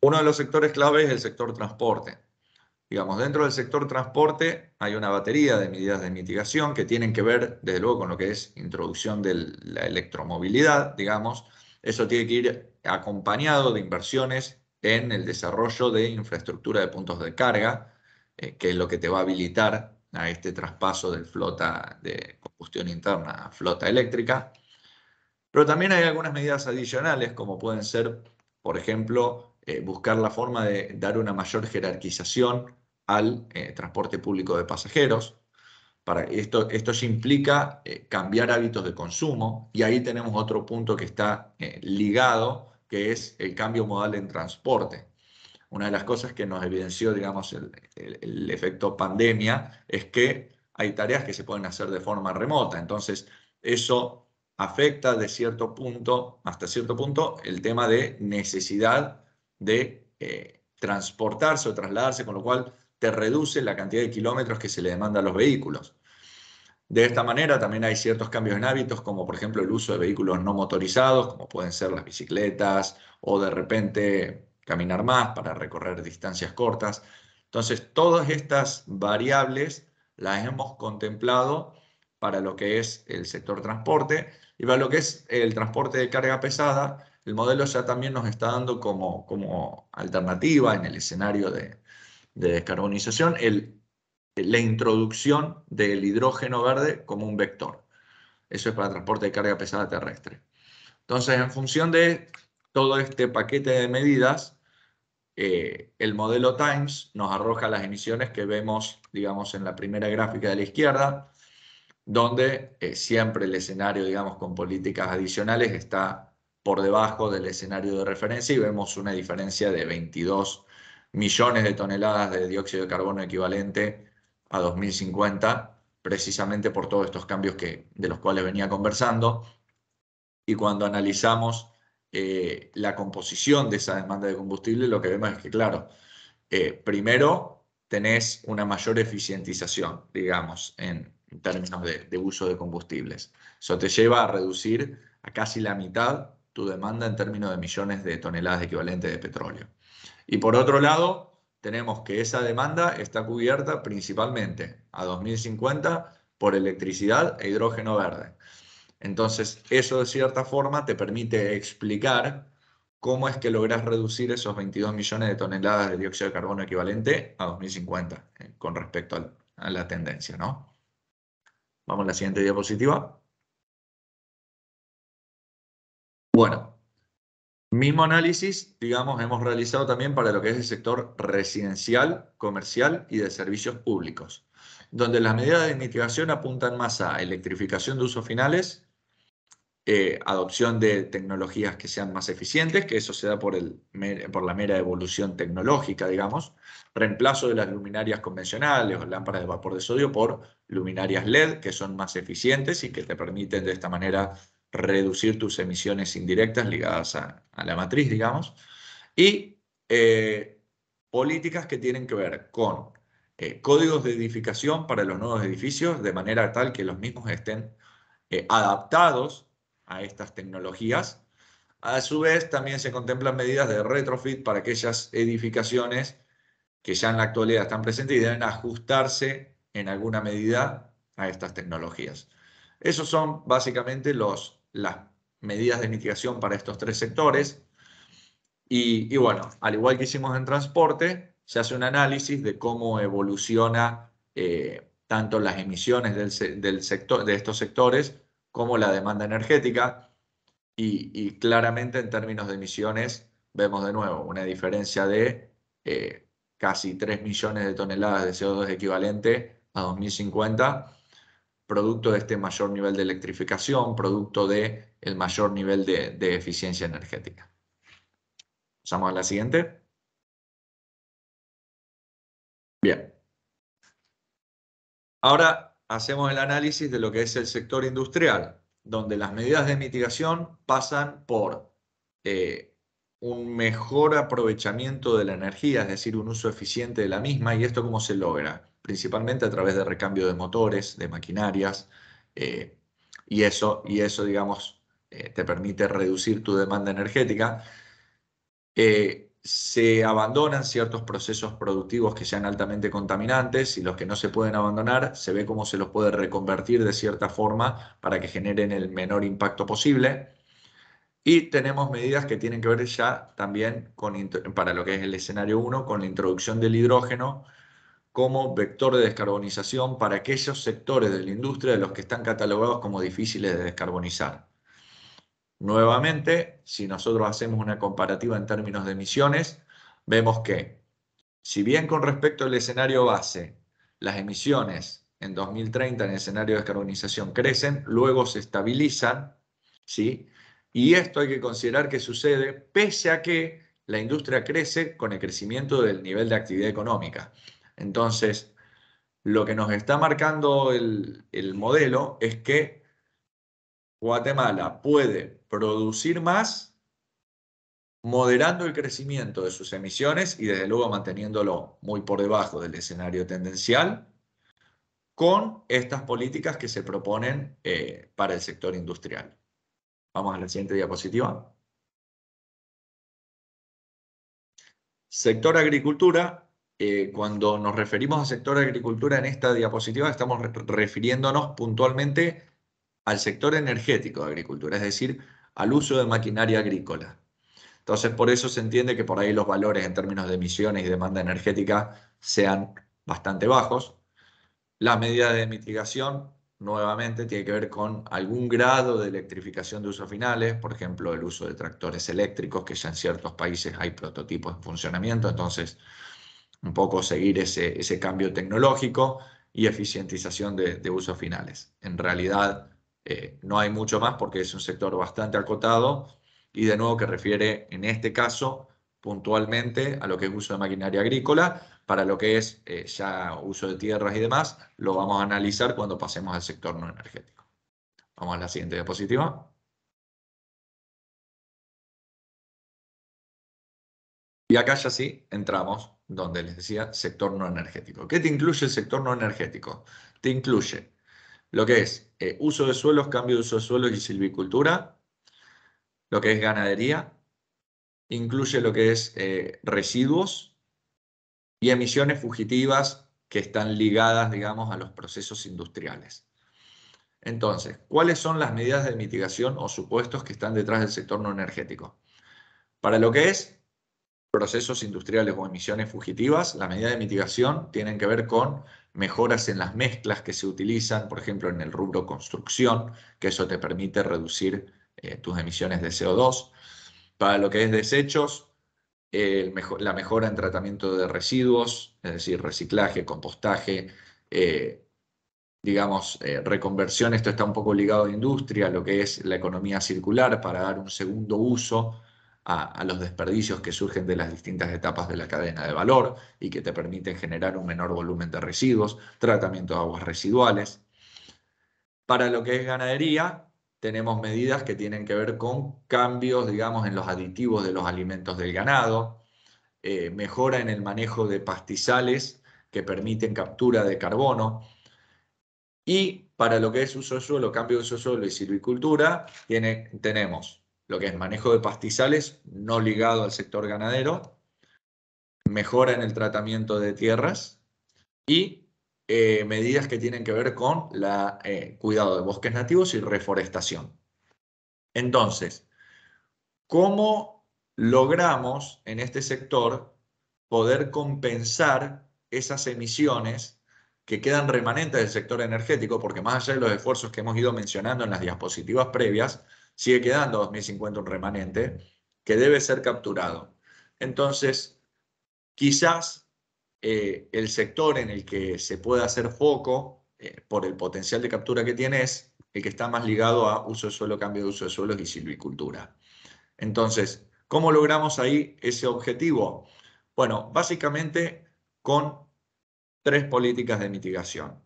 Uno de los sectores clave es el sector transporte. Digamos, dentro del sector transporte hay una batería de medidas de mitigación que tienen que ver, desde luego, con lo que es introducción de la electromovilidad, digamos. Eso tiene que ir acompañado de inversiones en el desarrollo de infraestructura de puntos de carga, que es lo que te va a habilitar a este traspaso de flota de combustión interna a flota eléctrica. Pero también hay algunas medidas adicionales, como pueden ser, por ejemplo, buscar la forma de dar una mayor jerarquización al transporte público de pasajeros. Esto ya implica cambiar hábitos de consumo, y ahí tenemos otro punto que está ligado, que es el cambio modal en transporte. Una de las cosas que nos evidenció, digamos, el efecto pandemia es que hay tareas que se pueden hacer de forma remota. Entonces, eso afecta hasta cierto punto, el tema de necesidad de transportarse o trasladarse, con lo cual te reduce la cantidad de kilómetros que se le demanda a los vehículos. De esta manera también hay ciertos cambios en hábitos, como por ejemplo el uso de vehículos no motorizados, como pueden ser las bicicletas, o de repente caminar más para recorrer distancias cortas. Entonces, todas estas variables las hemos contemplado para lo que es el sector transporte, y para lo que es el transporte de carga pesada, el modelo ya también nos está dando como alternativa en el escenario de descarbonización la introducción del hidrógeno verde como un vector. Eso es para transporte de carga pesada terrestre. Entonces, en función de todo este paquete de medidas, el modelo Times nos arroja las emisiones que vemos, digamos, en la primera gráfica de la izquierda, donde siempre el escenario, digamos, con políticas adicionales está por debajo del escenario de referencia y vemos una diferencia de 22 millones de toneladas de dióxido de carbono equivalente a 2050, precisamente por todos estos cambios de los cuales venía conversando. Y cuando analizamos la composición de esa demanda de combustible, lo que vemos es que, claro, primero tenés una mayor eficientización, digamos, en términos de uso de combustibles. Eso te lleva a reducir a casi la mitad tu demanda en términos de millones de toneladas equivalentes de petróleo. Y por otro lado, tenemos que esa demanda está cubierta principalmente a 2050 por electricidad e hidrógeno verde. Entonces, eso de cierta forma te permite explicar cómo es que lográs reducir esos 22 millones de toneladas de dióxido de carbono equivalente a 2050 con respecto a la tendencia, ¿no? Vamos a la siguiente diapositiva. Bueno, mismo análisis, digamos, hemos realizado también para lo que es el sector residencial, comercial y de servicios públicos, donde las medidas de mitigación apuntan más a electrificación de usos finales, adopción de tecnologías que sean más eficientes, que eso se da por la mera evolución tecnológica, digamos, reemplazo de las luminarias convencionales o lámparas de vapor de sodio por luminarias LED, que son más eficientes y que te permiten de esta manera reducir tus emisiones indirectas ligadas a la matriz, digamos, y políticas que tienen que ver con códigos de edificación para los nuevos edificios, de manera tal que los mismos estén adaptados a estas tecnologías. A su vez, también se contemplan medidas de retrofit para aquellas edificaciones que ya en la actualidad están presentes y deben ajustarse en alguna medida a estas tecnologías. Esos son básicamente las medidas de mitigación para estos tres sectores. Y bueno, al igual que hicimos en transporte, se hace un análisis de cómo evoluciona tanto las emisiones de estos sectores como la demanda energética, y claramente en términos de emisiones vemos de nuevo una diferencia de casi 3 millones de toneladas de CO2 equivalente a 2050, producto de este mayor nivel de electrificación, producto del mayor nivel de eficiencia energética. Pasamos a la siguiente. Bien. Ahora hacemos el análisis de lo que es el sector industrial, donde las medidas de mitigación pasan por un mejor aprovechamiento de la energía, es decir, un uso eficiente de la misma. ¿Y esto cómo se logra? Principalmente a través de recambio de motores, de maquinarias, y eso, digamos, te permite reducir tu demanda energética. Se abandonan ciertos procesos productivos que sean altamente contaminantes, y los que no se pueden abandonar se ve cómo se los puede reconvertir de cierta forma para que generen el menor impacto posible. Y tenemos medidas que tienen que ver ya también para lo que es el escenario 1, con la introducción del hidrógeno como vector de descarbonización para aquellos sectores de la industria de los que están catalogados como difíciles de descarbonizar. Nuevamente, si nosotros hacemos una comparativa en términos de emisiones, vemos que, si bien con respecto al escenario base, las emisiones en 2030 en el escenario de descarbonización crecen, luego se estabilizan, ¿sí? Y esto hay que considerar que sucede pese a que la industria crece con el crecimiento del nivel de actividad económica. Entonces, lo que nos está marcando el modelo es que Guatemala puede producir más moderando el crecimiento de sus emisiones y desde luego manteniéndolo muy por debajo del escenario tendencial con estas políticas que se proponen para el sector industrial. Vamos a la siguiente diapositiva. Sector agricultura. Cuando nos referimos al sector agricultura en esta diapositiva estamos refiriéndonos puntualmente al sector energético de agricultura, es decir, al uso de maquinaria agrícola. Entonces, por eso se entiende que por ahí los valores en términos de emisiones y demanda energética sean bastante bajos. Las medidas de mitigación nuevamente tiene que ver con algún grado de electrificación de usos finales, por ejemplo, el uso de tractores eléctricos, que ya en ciertos países hay prototipos en funcionamiento, entonces un poco seguir ese cambio tecnológico y eficientización de usos finales. En realidad no hay mucho más porque es un sector bastante acotado y de nuevo que refiere en este caso puntualmente a lo que es uso de maquinaria agrícola. Para lo que es ya uso de tierras y demás, lo vamos a analizar cuando pasemos al sector no energético. Vamos a la siguiente diapositiva. Y acá ya sí entramos donde les decía sector no energético. ¿Qué te incluye el sector no energético? Te incluye lo que es uso de suelos, cambio de uso de suelos y silvicultura, lo que es ganadería, incluye lo que es residuos y emisiones fugitivas que están ligadas, digamos, a los procesos industriales. Entonces, ¿cuáles son las medidas de mitigación o supuestos que están detrás del sector no energético? Para lo que es procesos industriales o emisiones fugitivas, las medidas de mitigación tienen que ver con mejoras en las mezclas que se utilizan, por ejemplo, en el rubro construcción, que eso te permite reducir tus emisiones de CO2. Para lo que es desechos, la mejora en tratamiento de residuos, es decir, reciclaje, compostaje, digamos, reconversión. Esto está un poco ligado a industria, lo que es la economía circular, para dar un segundo uso a los desperdicios que surgen de las distintas etapas de la cadena de valor y que te permiten generar un menor volumen de residuos, tratamiento de aguas residuales. Para lo que es ganadería, tenemos medidas que tienen que ver con cambios, digamos, en los aditivos de los alimentos del ganado, mejora en el manejo de pastizales que permiten captura de carbono. Y para lo que es uso de suelo, cambio de uso de suelo y silvicultura, tenemos lo que es manejo de pastizales no ligado al sector ganadero, mejora en el tratamiento de tierras y medidas que tienen que ver con cuidado de bosques nativos y reforestación. Entonces, ¿cómo logramos en este sector poder compensar esas emisiones que quedan remanentes del sector energético? Porque más allá de los esfuerzos que hemos ido mencionando en las diapositivas previas, sigue quedando 2050 un remanente que debe ser capturado. Entonces, quizás el sector en el que se puede hacer foco por el potencial de captura que tiene es el que está más ligado a uso de suelo, cambio de uso de suelos y silvicultura. Entonces, ¿cómo logramos ahí ese objetivo? Bueno, básicamente con 3 políticas de mitigación.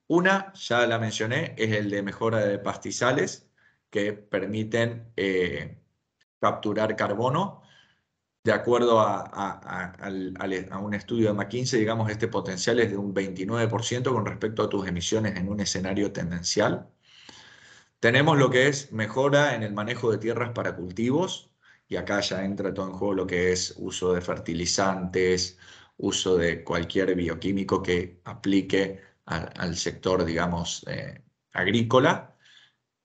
Una, ya la mencioné, es el de mejora de pastizales, que permiten capturar carbono. De acuerdo a un estudio de McKinsey, digamos, este potencial es de un 29% con respecto a tus emisiones en un escenario tendencial. Tenemos lo que es mejora en el manejo de tierras para cultivos, y acá ya entra todo en juego lo que es uso de fertilizantes, uso de cualquier bioquímico que aplique al sector, digamos, agrícola.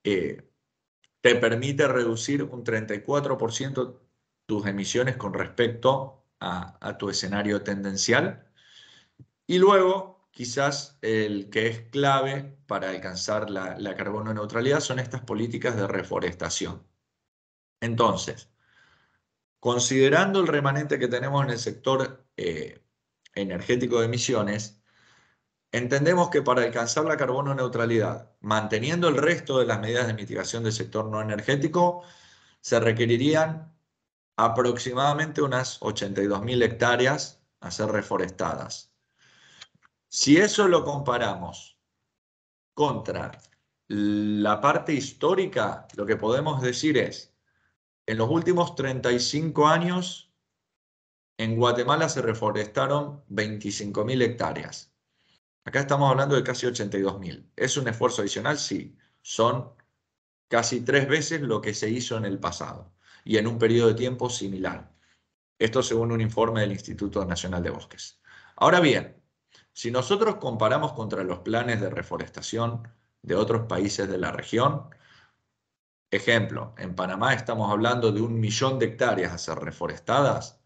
Te permite reducir un 34% tus emisiones con respecto a tu escenario tendencial. Y luego, quizás el que es clave para alcanzar la carbono neutralidad son estas políticas de reforestación. Entonces, considerando el remanente que tenemos en el sector energético de emisiones, entendemos que para alcanzar la carbono neutralidad, manteniendo el resto de las medidas de mitigación del sector no energético, se requerirían aproximadamente unas 82.000 hectáreas a ser reforestadas. Si eso lo comparamos contra la parte histórica, lo que podemos decir es, en los últimos 35 años, en Guatemala se reforestaron 25.000 hectáreas. Acá estamos hablando de casi 82.000. ¿Es un esfuerzo adicional? Sí. Son casi 3 veces lo que se hizo en el pasado y en un periodo de tiempo similar. Esto según un informe del Instituto Nacional de Bosques. Ahora bien, si nosotros comparamos contra los planes de reforestación de otros países de la región, ejemplo, en Panamá estamos hablando de 1 millón de hectáreas a ser reforestadas,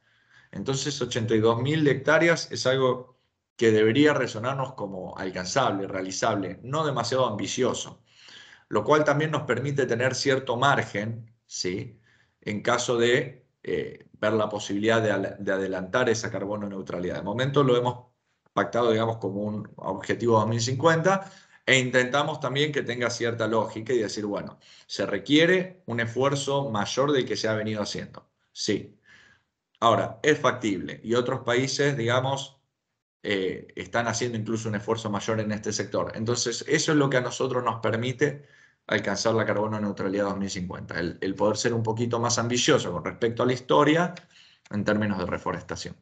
entonces 82.000 hectáreas es algo que debería resonarnos como alcanzable, realizable, no demasiado ambicioso, lo cual también nos permite tener cierto margen, ¿sí?, en caso de ver la posibilidad de adelantar esa carbono neutralidad. De momento lo hemos pactado, digamos, como un objetivo 2050 e intentamos también que tenga cierta lógica y decir, bueno, se requiere un esfuerzo mayor del que se ha venido haciendo. Sí. Ahora, es factible y otros países, digamos, están haciendo incluso un esfuerzo mayor en este sector. Entonces, eso es lo que a nosotros nos permite alcanzar la carbono neutralidad 2050, el poder ser un poquito más ambicioso con respecto a la historia en términos de reforestación.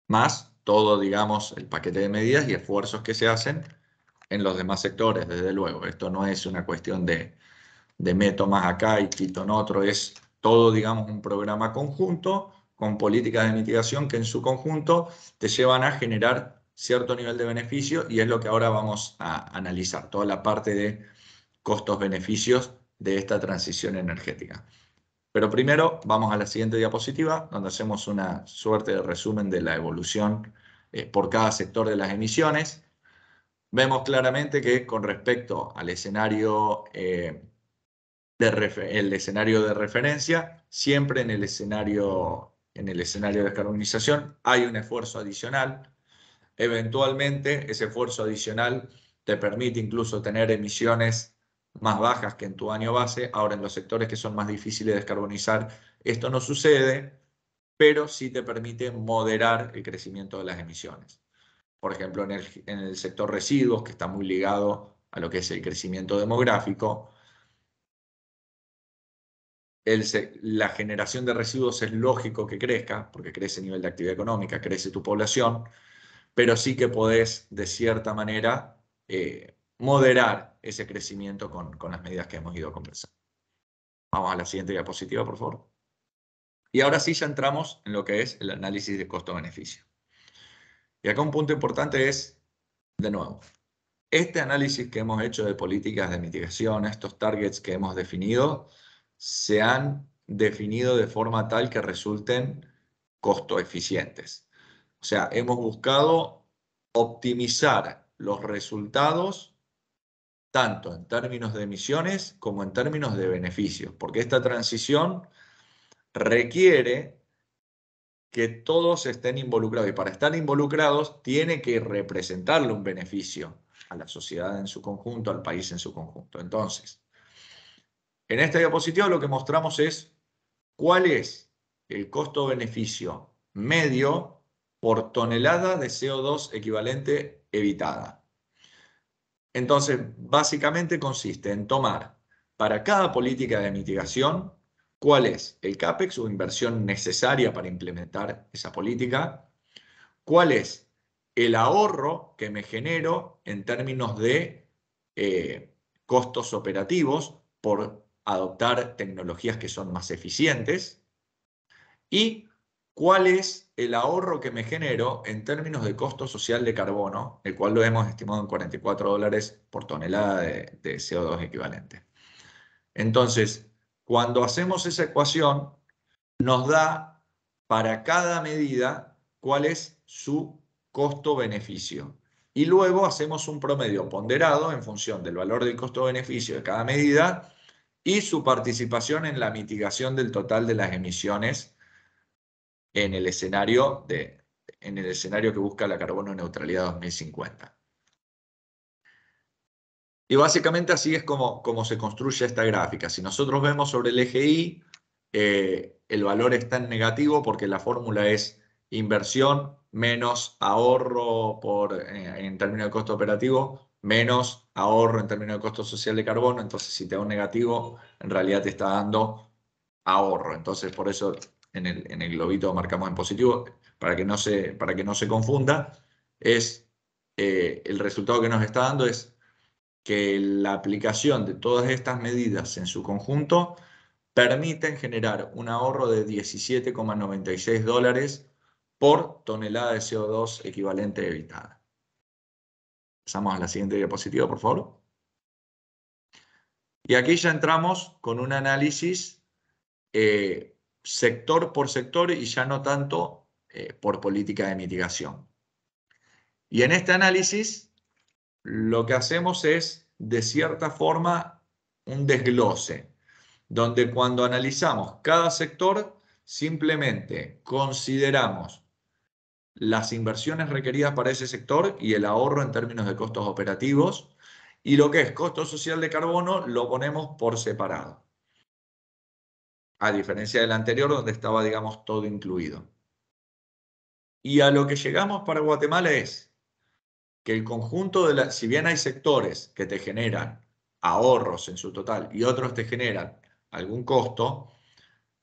Más todo, digamos, el paquete de medidas y esfuerzos que se hacen en los demás sectores, desde luego. Esto no es una cuestión de meto más acá y quito en otro, es todo, digamos, un programa conjunto con políticas de mitigación que en su conjunto te llevan a generar cierto nivel de beneficio y es lo que ahora vamos a analizar, toda la parte de costos-beneficios de esta transición energética. Pero primero vamos a la siguiente diapositiva, donde hacemos una suerte de resumen de la evolución por cada sector de las emisiones. Vemos claramente que con respecto al escenario de referencia, siempre en el escenario de descarbonización hay un esfuerzo adicional. Eventualmente ese esfuerzo adicional te permite incluso tener emisiones más bajas que en tu año base. Ahora en los sectores que son más difíciles de descarbonizar esto no sucede, pero sí te permite moderar el crecimiento de las emisiones. Por ejemplo, en el sector residuos, que está muy ligado a lo que es el crecimiento demográfico, la generación de residuos es lógico que crezca, porque crece el nivel de actividad económica, crece tu población, pero sí que podés, de cierta manera, moderar ese crecimiento con las medidas que hemos ido conversando. Vamos a la siguiente diapositiva, por favor. Y ahora sí ya entramos en lo que es el análisis de costo-beneficio. Y acá un punto importante es, de nuevo, este análisis que hemos hecho de políticas de mitigación, estos targets que hemos definido, se han definido de forma tal que resulten costo eficientes. O sea, hemos buscado optimizar los resultados tanto en términos de emisiones como en términos de beneficios, porque esta transición requiere que todos estén involucrados y para estar involucrados tiene que representarle un beneficio a la sociedad en su conjunto, al país en su conjunto. Entonces, en esta diapositiva lo que mostramos es cuál es el costo-beneficio medio por tonelada de CO2 equivalente evitada. Entonces, básicamente consiste en tomar para cada política de mitigación cuál es el CAPEX o inversión necesaria para implementar esa política, cuál es el ahorro que me genero en términos de costos operativos por adoptar tecnologías que son más eficientes y cuál es el ahorro que me genero en términos de costo social de carbono, el cual lo hemos estimado en $44 por tonelada de CO2 equivalente. Entonces, cuando hacemos esa ecuación, nos da para cada medida cuál es su costo-beneficio. Y luego hacemos un promedio ponderado en función del valor del costo-beneficio de cada medida y su participación en la mitigación del total de las emisiones en el escenario que busca la carbono neutralidad 2050. Y básicamente así es como se construye esta gráfica. Si nosotros vemos sobre el eje Y, el valor está en negativo porque la fórmula es inversión menos ahorro en términos de costo operativo, menos ahorro en términos de costo social de carbono. Entonces, si te da un negativo, en realidad te está dando ahorro. Entonces, por eso en el globito marcamos en positivo, para que no se confunda, el resultado que nos está dando es que la aplicación de todas estas medidas en su conjunto permiten generar un ahorro de $17,96 por tonelada de CO2 equivalente evitada. Pasamos a la siguiente diapositiva, por favor. Y aquí ya entramos con un análisis sector por sector y ya no tanto por política de mitigación. Y en este análisis lo que hacemos es, de cierta forma, un desglose, donde cuando analizamos cada sector, simplemente consideramos las inversiones requeridas para ese sector y el ahorro en términos de costos operativos, y lo que es costo social de carbono lo ponemos por separado, a diferencia del anterior donde estaba, digamos, todo incluido. Y a lo que llegamos para Guatemala es que el conjunto de si bien hay sectores que te generan ahorros en su total y otros te generan algún costo,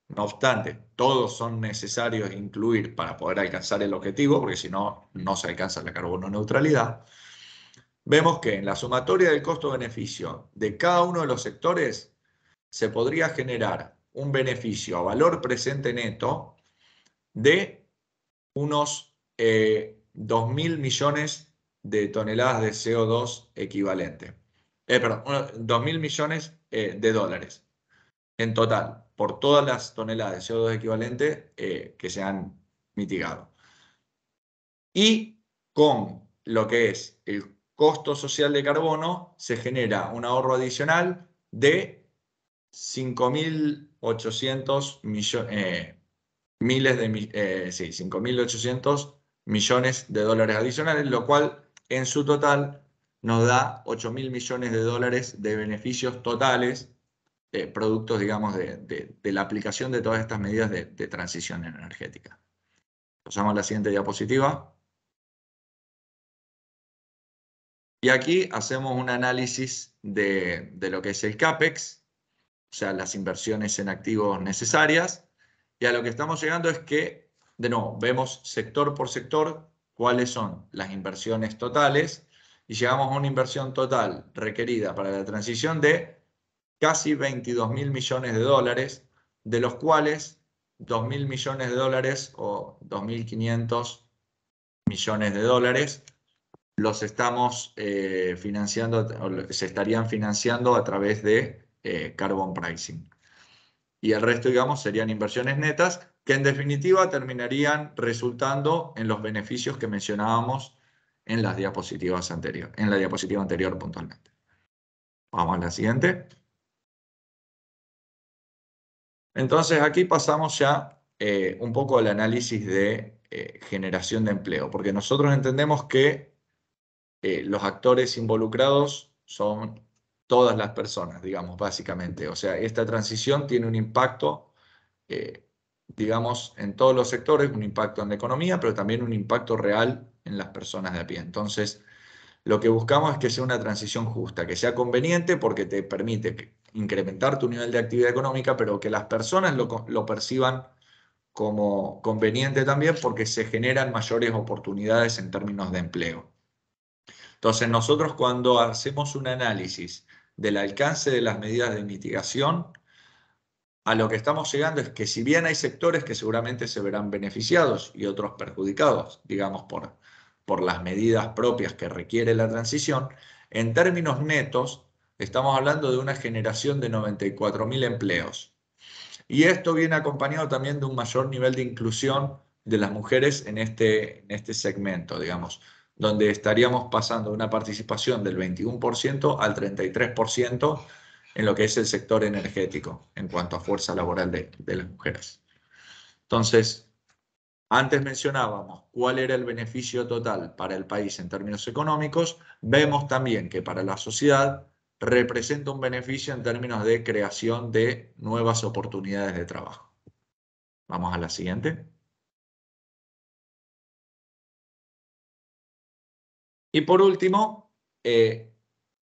no obstante, todos son necesarios incluir para poder alcanzar el objetivo, porque si no, no se alcanza la carbono neutralidad. Vemos que en la sumatoria del costo-beneficio de cada uno de los sectores se podría generar un beneficio a valor presente neto de unos 2.000 millones de toneladas de CO2 equivalente. Perdón, 2.000 millones de dólares en total, por todas las toneladas de CO2 equivalente que se han mitigado. Y con lo que es el costo social de carbono, se genera un ahorro adicional de 5.800 millones de dólares adicionales, lo cual en su total nos da 8.000 millones de dólares de beneficios totales, productos, digamos, de la aplicación de todas estas medidas de transición energética. Pasamos a la siguiente diapositiva. Y aquí hacemos un análisis de lo que es el CAPEX, o sea, las inversiones en activos necesarias. Y a lo que estamos llegando es que, de nuevo, vemos sector por sector cuáles son las inversiones totales y llegamos a una inversión total requerida para la transición de casi 22.000 millones de dólares, de los cuales 2.000 millones de dólares o 2.500 millones de dólares los estamos financiando, o se estarían financiando a través de carbon pricing. Y el resto, digamos, serían inversiones netas que en definitiva terminarían resultando en los beneficios que mencionábamos en las diapositivas anteriores, en la diapositiva anterior puntualmente. Vamos a la siguiente. Entonces aquí pasamos ya un poco al análisis de generación de empleo, porque nosotros entendemos que los actores involucrados son todas las personas, digamos, básicamente. O sea, esta transición tiene un impacto, digamos, en todos los sectores, un impacto en la economía, pero también un impacto real en las personas de a pie. Entonces, lo que buscamos es que sea una transición justa, que sea conveniente porque te permite incrementar tu nivel de actividad económica, pero que las personas lo perciban como conveniente también porque se generan mayores oportunidades en términos de empleo. Entonces, nosotros cuando hacemos un análisis del alcance de las medidas de mitigación, a lo que estamos llegando es que si bien hay sectores que seguramente se verán beneficiados y otros perjudicados, digamos, por las medidas propias que requiere la transición, en términos netos estamos hablando de una generación de 94.000 empleos. Y esto viene acompañado también de un mayor nivel de inclusión de las mujeres en este segmento, digamos, donde estaríamos pasando de una participación del 21% al 33% en lo que es el sector energético en cuanto a fuerza laboral de las mujeres. Entonces, antes mencionábamos cuál era el beneficio total para el país en términos económicos. Vemos también que para la sociedad representa un beneficio en términos de creación de nuevas oportunidades de trabajo. Vamos a la siguiente. Y por último,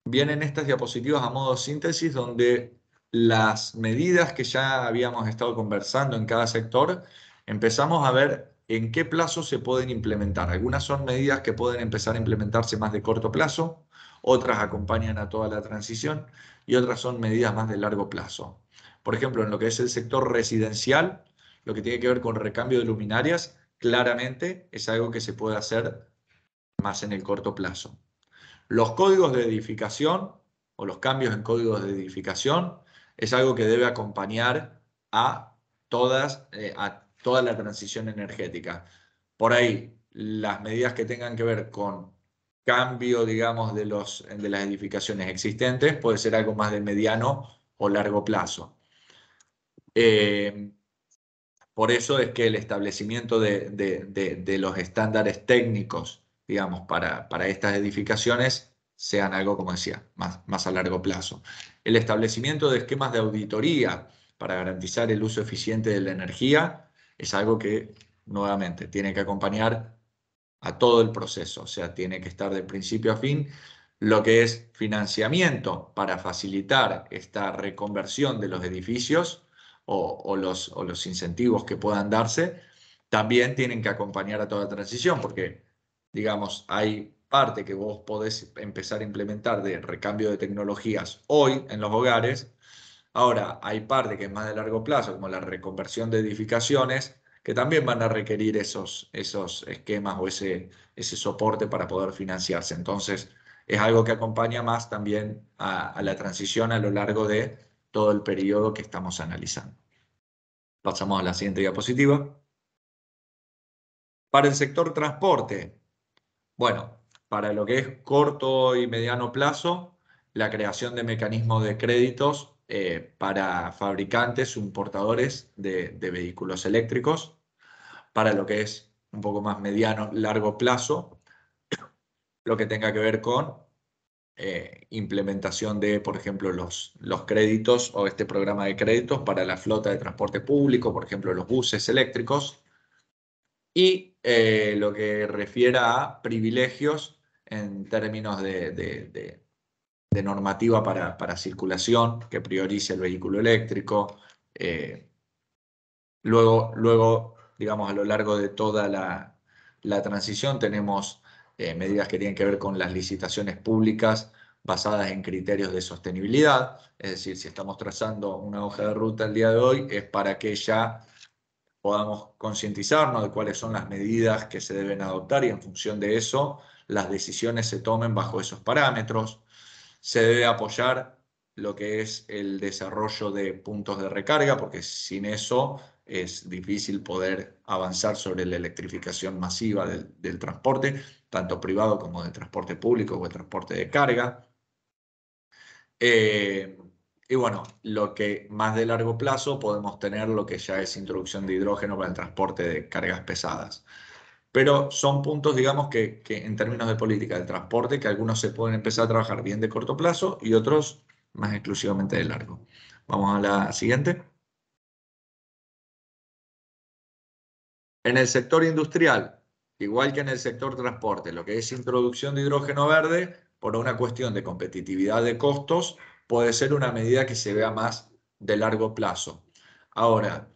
vienen estas diapositivas a modo de síntesis donde las medidas que ya habíamos estado conversando en cada sector, empezamos a ver en qué plazo se pueden implementar. Algunas son medidas que pueden empezar a implementarse más de corto plazo, otras acompañan a toda la transición y otras son medidas más de largo plazo. Por ejemplo, en lo que es el sector residencial, lo que tiene que ver con recambio de luminarias, claramente es algo que se puede hacer más en el corto plazo. Los códigos de edificación o los cambios en códigos de edificación es algo que debe acompañar a toda la transición energética. Por ahí, las medidas que tengan que ver con cambio, digamos, de las edificaciones existentes, puede ser algo más de mediano o largo plazo. Por eso es que el establecimiento de los estándares técnicos, digamos, para estas edificaciones sean algo, como decía, más a largo plazo. El establecimiento de esquemas de auditoría para garantizar el uso eficiente de la energía es algo que, nuevamente, tiene que acompañar a todo el proceso, o sea, tiene que estar de principio a fin. Lo que es financiamiento para facilitar esta reconversión de los edificios o los incentivos que puedan darse, también tienen que acompañar a toda transición, porque, digamos, hay parte que vos podés empezar a implementar de recambio de tecnologías hoy en los hogares. Ahora, hay parte que es más de largo plazo, como la reconversión de edificaciones, que también van a requerir esos esquemas o ese soporte para poder financiarse. Entonces, es algo que acompaña más también a la transición a lo largo de todo el periodo que estamos analizando. Pasamos a la siguiente diapositiva. Para el sector transporte, bueno, para lo que es corto y mediano plazo, la creación de mecanismos de créditos para fabricantes o importadores de vehículos eléctricos. Para lo que es un poco más mediano, largo plazo, lo que tenga que ver con implementación de, por ejemplo, los créditos o este programa de créditos para la flota de transporte público, por ejemplo, los buses eléctricos, y lo que refiere a privilegios en términos de normativa para circulación, que priorice el vehículo eléctrico. Luego, digamos, a lo largo de toda la transición tenemos medidas que tienen que ver con las licitaciones públicas basadas en criterios de sostenibilidad. Es decir, si estamos trazando una hoja de ruta el día de hoy, es para que ya podamos concientizarnos de cuáles son las medidas que se deben adoptar y en función de eso las decisiones se tomen bajo esos parámetros. Se debe apoyar lo que es el desarrollo de puntos de recarga, porque sin eso es difícil poder avanzar sobre la electrificación masiva del transporte, tanto privado como del transporte público o el transporte de carga. Y bueno, lo que más de largo plazo podemos tener lo que ya es introducción de hidrógeno para el transporte de cargas pesadas. Pero son puntos, digamos, que en términos de política del transporte, que algunos se pueden empezar a trabajar bien de corto plazo y otros más exclusivamente de largo. Vamos a la siguiente. En el sector industrial, igual que en el sector transporte, lo que es introducción de hidrógeno verde, por una cuestión de competitividad de costos, puede ser una medida que se vea más de largo plazo. Ahora,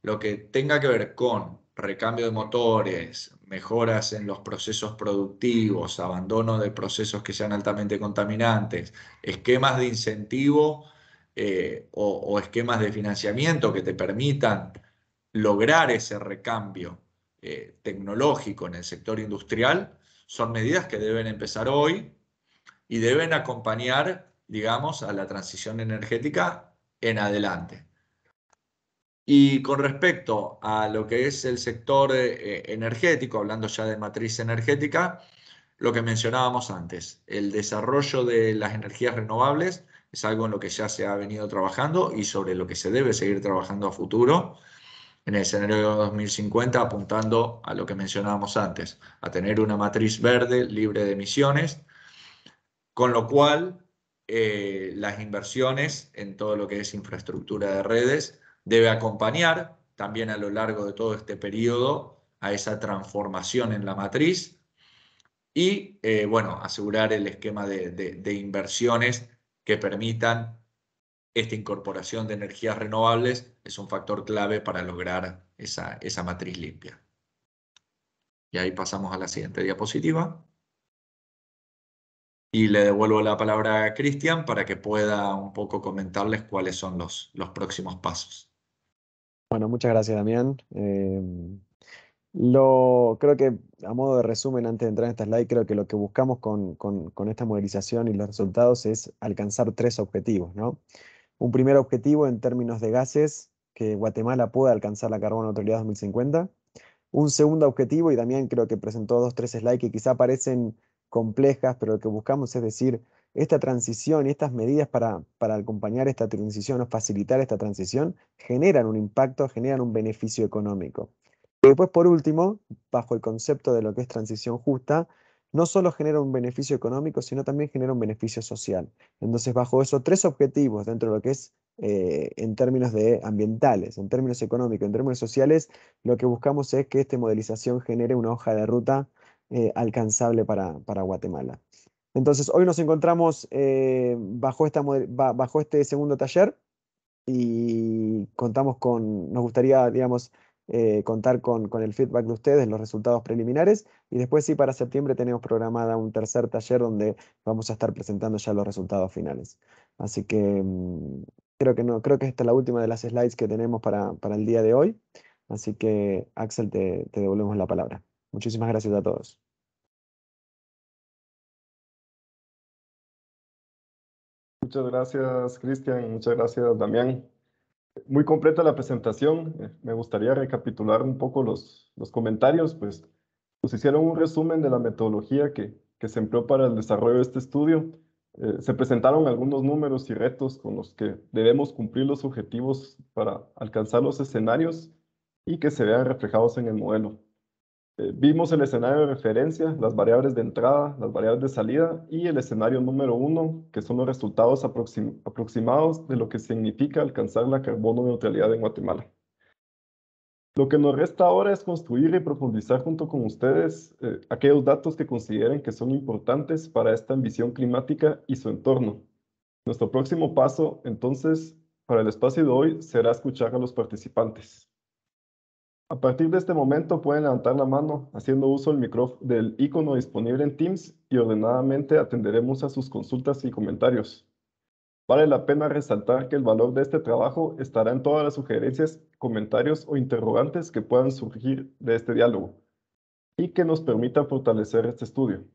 lo que tenga que ver con recambio de motores, mejoras en los procesos productivos, abandono de procesos que sean altamente contaminantes, esquemas de incentivo o esquemas de financiamiento que te permitan lograr ese recambio tecnológico en el sector industrial, son medidas que deben empezar hoy y deben acompañar, digamos, a la transición energética en adelante. Y con respecto a lo que es el sector energético, hablando ya de matriz energética, lo que mencionábamos antes, el desarrollo de las energías renovables es algo en lo que ya se ha venido trabajando y sobre lo que se debe seguir trabajando a futuro. En el escenario de 2050, apuntando a lo que mencionábamos antes, a tener una matriz verde libre de emisiones, con lo cual las inversiones en todo lo que es infraestructura de redes debe acompañar también a lo largo de todo este periodo a esa transformación en la matriz y, bueno, asegurar el esquema de inversiones que permitan esta incorporación de energías renovables. Es un factor clave para lograr esa matriz limpia. Y ahí pasamos a la siguiente diapositiva. Y le devuelvo la palabra a Cristian para que pueda un poco comentarles cuáles son los próximos pasos. Bueno, muchas gracias, Damián. Creo que a modo de resumen, antes de entrar en esta slide, creo que lo que buscamos con esta modelización y los resultados es alcanzar 3 objetivos, ¿no? Un primer objetivo en términos de gases, que Guatemala pueda alcanzar la carbono neutralidad 2050. un segundo objetivo, y Damián creo que presentó 2 o 3 slides que quizá parecen complejas, pero lo que buscamos es decir, esta transición y estas medidas para acompañar esta transición o facilitar esta transición generan un impacto, generan un beneficio económico. Y después, por último, bajo el concepto de lo que es transición justa, no solo genera un beneficio económico, sino también genera un beneficio social. Entonces, bajo esos 3 objetivos, dentro de lo que es en términos de ambientales, en términos económicos, en términos sociales, lo que buscamos es que esta modelización genere una hoja de ruta alcanzable para Guatemala. Entonces, hoy nos encontramos bajo este segundo taller y nos gustaría, digamos, contar con el feedback de ustedes, los resultados preliminares, y después sí, para septiembre tenemos programada un tercer taller donde vamos a estar presentando ya los resultados finales. Así que creo que esta es la última de las slides que tenemos para el día de hoy. Así que, Axel, te devolvemos la palabra. Muchísimas gracias a todos. Muchas gracias, Cristian. Muchas gracias, Damián. Muy completa la presentación. Me gustaría recapitular un poco los comentarios. Pues hicieron un resumen de la metodología que se empleó para el desarrollo de este estudio. Se presentaron algunos números y retos con los que debemos cumplir los objetivos para alcanzar los escenarios y que se vean reflejados en el modelo. Vimos el escenario de referencia, las variables de entrada, las variables de salida y el escenario número 1, que son los resultados aproximados de lo que significa alcanzar la carbono neutralidad en Guatemala. Lo que nos resta ahora es construir y profundizar junto con ustedes aquellos datos que consideren que son importantes para esta ambición climática y su entorno. Nuestro próximo paso, entonces, para el espacio de hoy será escuchar a los participantes. A partir de este momento pueden levantar la mano haciendo uso del icono disponible en Teams y ordenadamente atenderemos a sus consultas y comentarios. Vale la pena resaltar que el valor de este trabajo estará en todas las sugerencias, comentarios o interrogantes que puedan surgir de este diálogo y que nos permita fortalecer este estudio.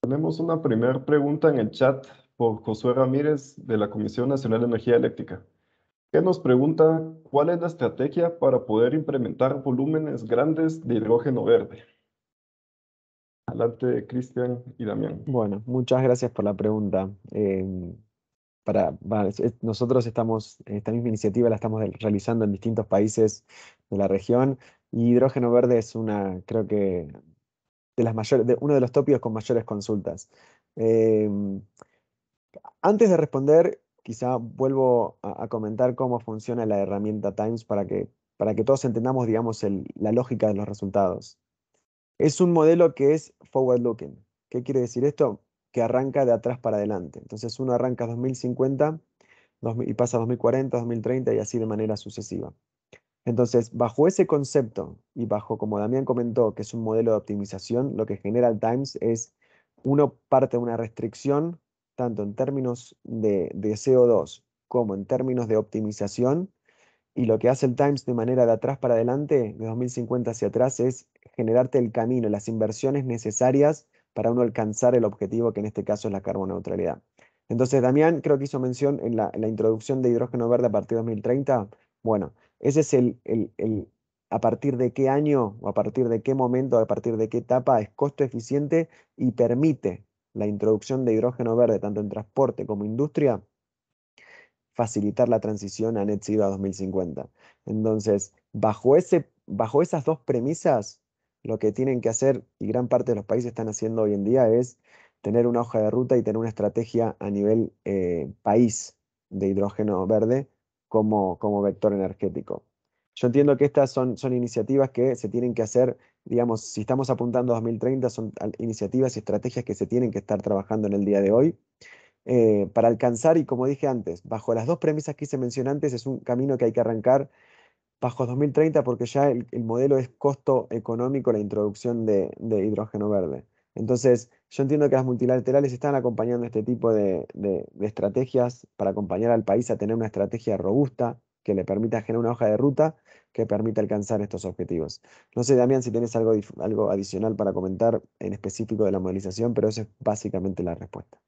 Tenemos una primera pregunta en el chat por Josué Ramírez de la Comisión Nacional de Energía Eléctrica, que nos pregunta cuál es la estrategia para poder implementar volúmenes grandes de hidrógeno verde. Adelante, Cristian y Damián. Bueno, muchas gracias por la pregunta. Nosotros esta misma iniciativa la estamos realizando en distintos países de la región, y hidrógeno verde es creo que uno de los tópicos con mayores consultas. Antes de responder, quizá vuelvo a comentar cómo funciona la herramienta Times para que todos entendamos, digamos, la lógica de los resultados. Es un modelo que es forward-looking. ¿Qué quiere decir esto? Que arranca de atrás para adelante. Entonces uno arranca 2050 y pasa a 2040, 2030 y así de manera sucesiva. Entonces, bajo ese concepto y bajo, como Damián comentó, que es un modelo de optimización, lo que genera el Times es, uno parte de una restricción, tanto en términos de CO2 como en términos de optimización, y lo que hace el Times de manera de atrás para adelante, de 2050 hacia atrás, es generarte el camino, las inversiones necesarias para uno alcanzar el objetivo, que en este caso es la carboneutralidad. Entonces, Damián creo que hizo mención en la introducción de hidrógeno verde a partir de 2030. Bueno, ese es a partir de qué año o a partir de qué momento, a partir de qué etapa es costo eficiente y permite la introducción de hidrógeno verde tanto en transporte como industria, facilitar la transición a net zero a 2050. Entonces, bajo esas dos premisas, lo que tienen que hacer, y gran parte de los países están haciendo hoy en día, es tener una hoja de ruta y tener una estrategia a nivel país de hidrógeno verde como vector energético. Yo entiendo que estas son iniciativas que se tienen que hacer, digamos, si estamos apuntando a 2030, son iniciativas y estrategias que se tienen que estar trabajando en el día de hoy. Para alcanzar, y como dije antes, bajo las dos premisas que hice mencionar antes, es un camino que hay que arrancar bajo 2030 porque ya el modelo es costo económico la introducción de hidrógeno verde. Entonces, yo entiendo que las multilaterales están acompañando este tipo de estrategias para acompañar al país a tener una estrategia robusta que le permita generar una hoja de ruta que permita alcanzar estos objetivos. No sé, Damián, si tienes algo adicional para comentar en específico de la movilización, pero esa es básicamente la respuesta.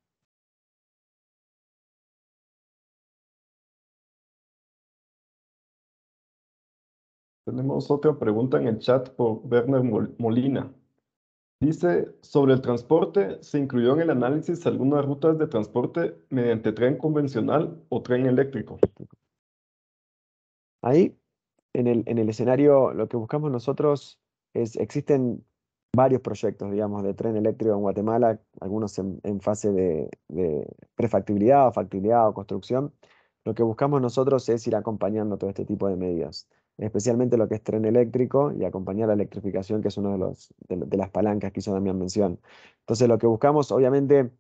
Tenemos otra pregunta en el chat por Werner Molina. Dice, sobre el transporte, ¿se incluyó en el análisis algunas rutas de transporte mediante tren convencional o tren eléctrico? Ahí, en el escenario, lo que buscamos nosotros existen varios proyectos, digamos, de tren eléctrico en Guatemala, algunos en fase de prefactibilidad o factibilidad o construcción. Lo que buscamos nosotros es ir acompañando todo este tipo de medidas, especialmente lo que es tren eléctrico y acompañar la electrificación, que es una de las palancas que hizo Damián mención. Entonces, lo que buscamos, obviamente,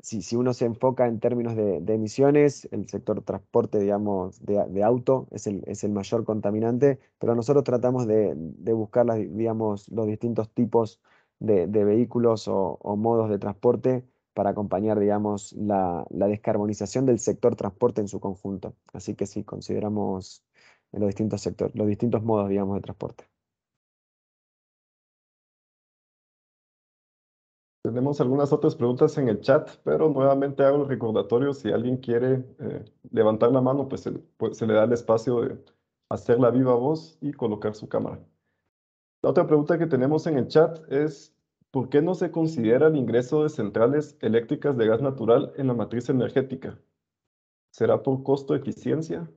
si uno se enfoca en términos de emisiones, el sector transporte, digamos, de auto es el mayor contaminante, pero nosotros tratamos de buscar digamos, los distintos tipos de vehículos o modos de transporte para acompañar, digamos, la descarbonización del sector transporte en su conjunto. Así que sí, consideramos los distintos sectores, los distintos modos, digamos, de transporte. Tenemos algunas otras preguntas en el chat, pero nuevamente hago el recordatorio, si alguien quiere levantar la mano, pues se le da el espacio de hacer la viva voz y colocar su cámara. La otra pregunta que tenemos en el chat es, ¿por qué no se considera el ingreso de centrales eléctricas de gas natural en la matriz energética? ¿Será por costo-eficiencia?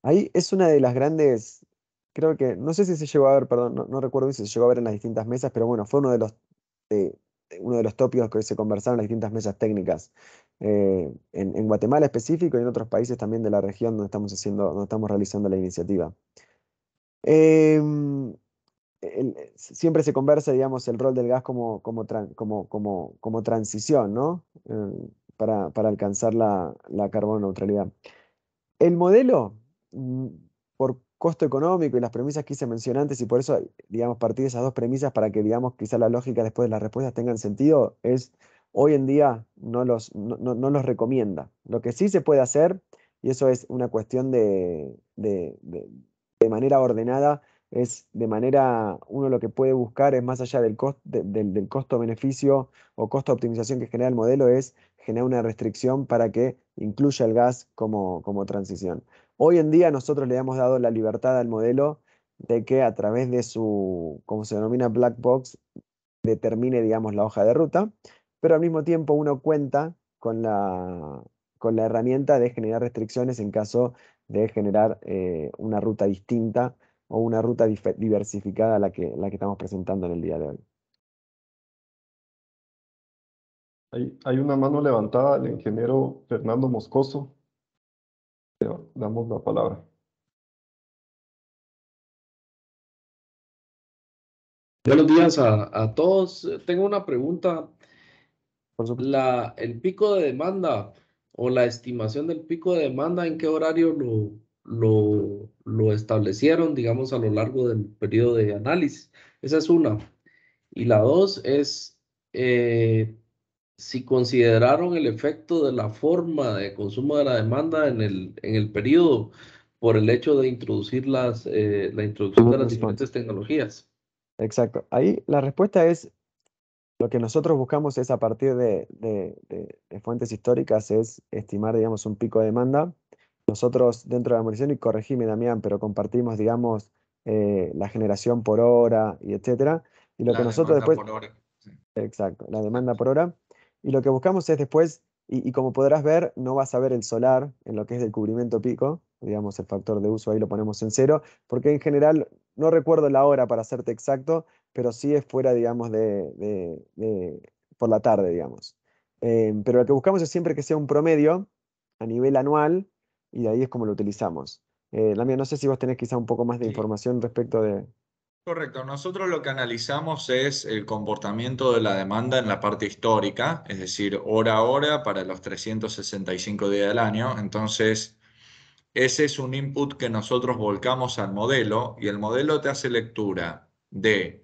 Ahí es una de las grandes, creo que, no sé si se llegó a ver, perdón, no recuerdo si se llegó a ver en las distintas mesas, pero bueno, fue uno de los tópicos que se conversaron en las distintas mesas técnicas. En Guatemala específico y en otros países también de la región donde estamos realizando la iniciativa. Siempre se conversa, digamos, el rol del gas como transición, ¿no? Para alcanzar la carbono neutralidad. El modelo, por costo económico y las premisas que hice mencionar antes, y por eso, digamos, partir de esas dos premisas para que, digamos, quizá la lógica después de las respuestas tengan sentido, hoy en día no los recomienda. Lo que sí se puede hacer, y eso es una cuestión de manera ordenada, uno lo que puede buscar es más allá del costo-beneficio o costo-optimización que genera el modelo, es generar una restricción para que incluya el gas como transición. Hoy en día nosotros le hemos dado la libertad al modelo de que a través de su, como se denomina black box, determine, digamos, la hoja de ruta, pero al mismo tiempo uno cuenta con la herramienta de generar restricciones en caso de generar una ruta distinta o una ruta diversificada a la que estamos presentando en el día de hoy. Hay una mano levantada del ingeniero Fernando Moscoso. Le damos la palabra. Buenos días a todos. Tengo una pregunta. El pico de demanda o la estimación del pico de demanda, ¿en qué horario lo establecieron, digamos, a lo largo del periodo de análisis? Esa es una. Y la dos es si consideraron el efecto de la forma de consumo de la demanda en el periodo por el hecho de introducir la introducción de las diferentes tecnologías. Exacto. Ahí la respuesta es Lo que nosotros buscamos es a partir de fuentes históricas, es estimar, digamos, un pico de demanda. Nosotros dentro de la movilización, y corregime Damián, pero compartimos, digamos, la generación por hora y etcétera. Y lo que La nosotros demanda después, por hora. Sí. exacto, la demanda por hora. Y lo que buscamos es después, y como podrás ver, no vas a ver el solar en lo que es el cubrimiento pico, digamos, el factor de uso ahí lo ponemos en 0, porque en general, no recuerdo la hora para serte exacto, pero sí es fuera, digamos, por la tarde, digamos. Pero lo que buscamos es siempre que sea un promedio a nivel anual, y de ahí es como lo utilizamos. Damián, no sé si vos tenés quizá un poco más de Sí. información respecto de... Correcto, nosotros lo que analizamos es el comportamiento de la demanda en la parte histórica, es decir, hora a hora para los 365 días del año. Entonces, ese es un input que nosotros volcamos al modelo y el modelo te hace lectura de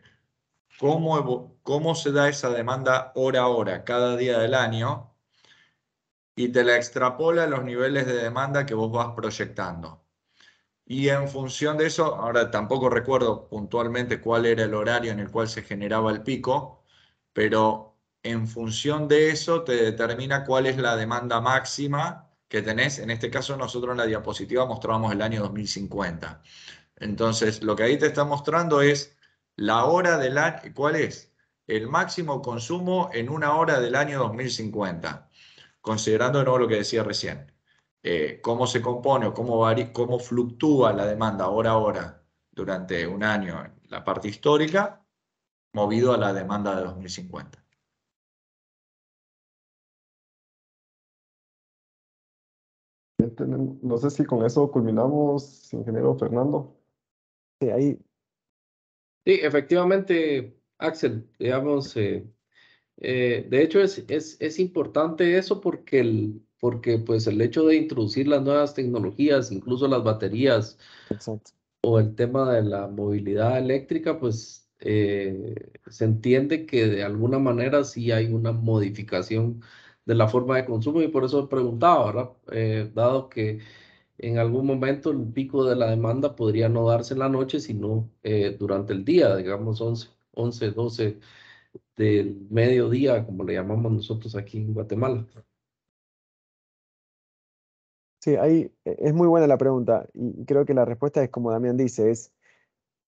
cómo se da esa demanda hora a hora cada día del año y te la extrapola a los niveles de demanda que vos vas proyectando. Y en función de eso, ahora tampoco recuerdo puntualmente cuál era el horario en el cual se generaba el pico, pero en función de eso te determina cuál es la demanda máxima que tenés. En este caso nosotros en la diapositiva mostrábamos el año 2050. Entonces, lo que ahí te está mostrando es la hora del año, ¿cuál es? El máximo consumo en una hora del año 2050, considerando de nuevo lo que decía recién. Cómo se compone o cómo fluctúa la demanda hora a hora durante un año en la parte histórica, movido a la demanda de 2050. No sé si con eso culminamos, ingeniero Fernando. Sí, ahí Sí, efectivamente, Axel, digamos, de hecho es importante eso porque pues el hecho de introducir las nuevas tecnologías, incluso las baterías exacto. o el tema de la movilidad eléctrica, pues se entiende que de alguna manera sí hay una modificación de la forma de consumo y por eso preguntaba, ¿verdad? Dado que en algún momento el pico de la demanda podría no darse en la noche, sino durante el día, digamos 11, 12 del mediodía, como le llamamos nosotros aquí en Guatemala. Sí, ahí es muy buena la pregunta y creo que la respuesta es como Damián dice,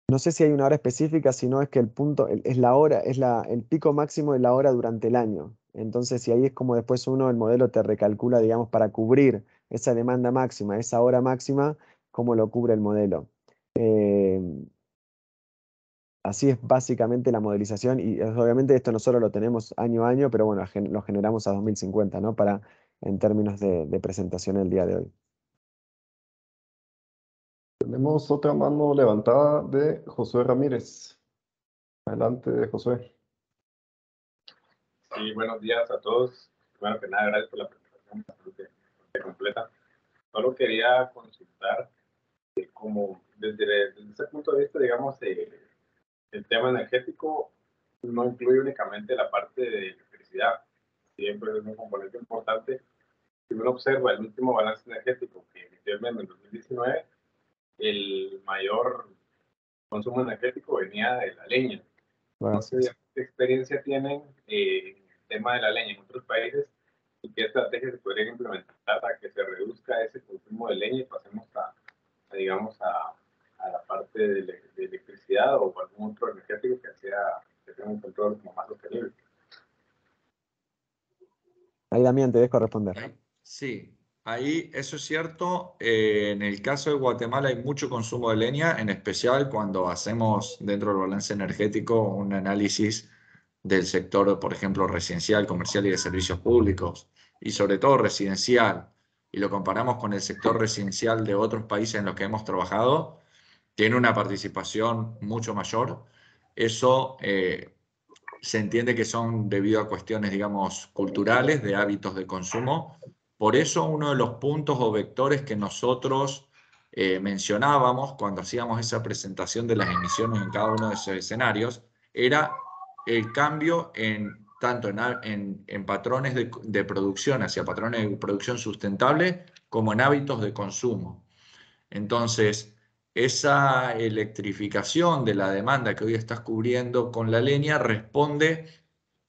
no sé si hay una hora específica, sino es que el punto es la hora, el pico máximo de la hora durante el año. Entonces, si ahí es como después el modelo te recalcula, digamos, para cubrir esa demanda máxima, esa hora máxima, cómo lo cubre el modelo. Así es básicamente la modelización y obviamente esto nosotros lo tenemos año a año, pero bueno, lo generamos a 2050, ¿no? En términos de presentación el día de hoy. Tenemos otra mano levantada de Josué Ramírez. Adelante, Josué. Sí, buenos días a todos. Bueno, que nada, gracias por la presentación bastante completa. Solo quería consultar como desde ese punto de vista, digamos, el tema energético no incluye únicamente la parte de electricidad, siempre es un componente importante. Si uno observa el último balance energético que emitió el MEM en 2019, el mayor consumo energético venía de la leña. No sé qué experiencia tienen en el tema de la leña en otros países y qué estrategias se podrían implementar para que se reduzca ese consumo de leña y pasemos digamos, a la parte de electricidad o algún otro energético que tenga un control como más sostenible. Ahí Damián, te dejo responder. Sí, ahí eso es cierto. En el caso de Guatemala hay mucho consumo de leña, en especial cuando hacemos dentro del balance energético un análisis del sector, por ejemplo, residencial, comercial y de servicios públicos, y sobre todo residencial, y lo comparamos con el sector residencial de otros países en los que hemos trabajado, tiene una participación mucho mayor. Eso se entiende que son debido a cuestiones, digamos, culturales, de hábitos de consumo. Por eso uno de los puntos o vectores que nosotros mencionábamos cuando hacíamos esa presentación de las emisiones en cada uno de esos escenarios era el cambio tanto en patrones de producción, hacia patrones de producción sustentable, como en hábitos de consumo. Entonces, esa electrificación de la demanda que hoy estás cubriendo con la leña responde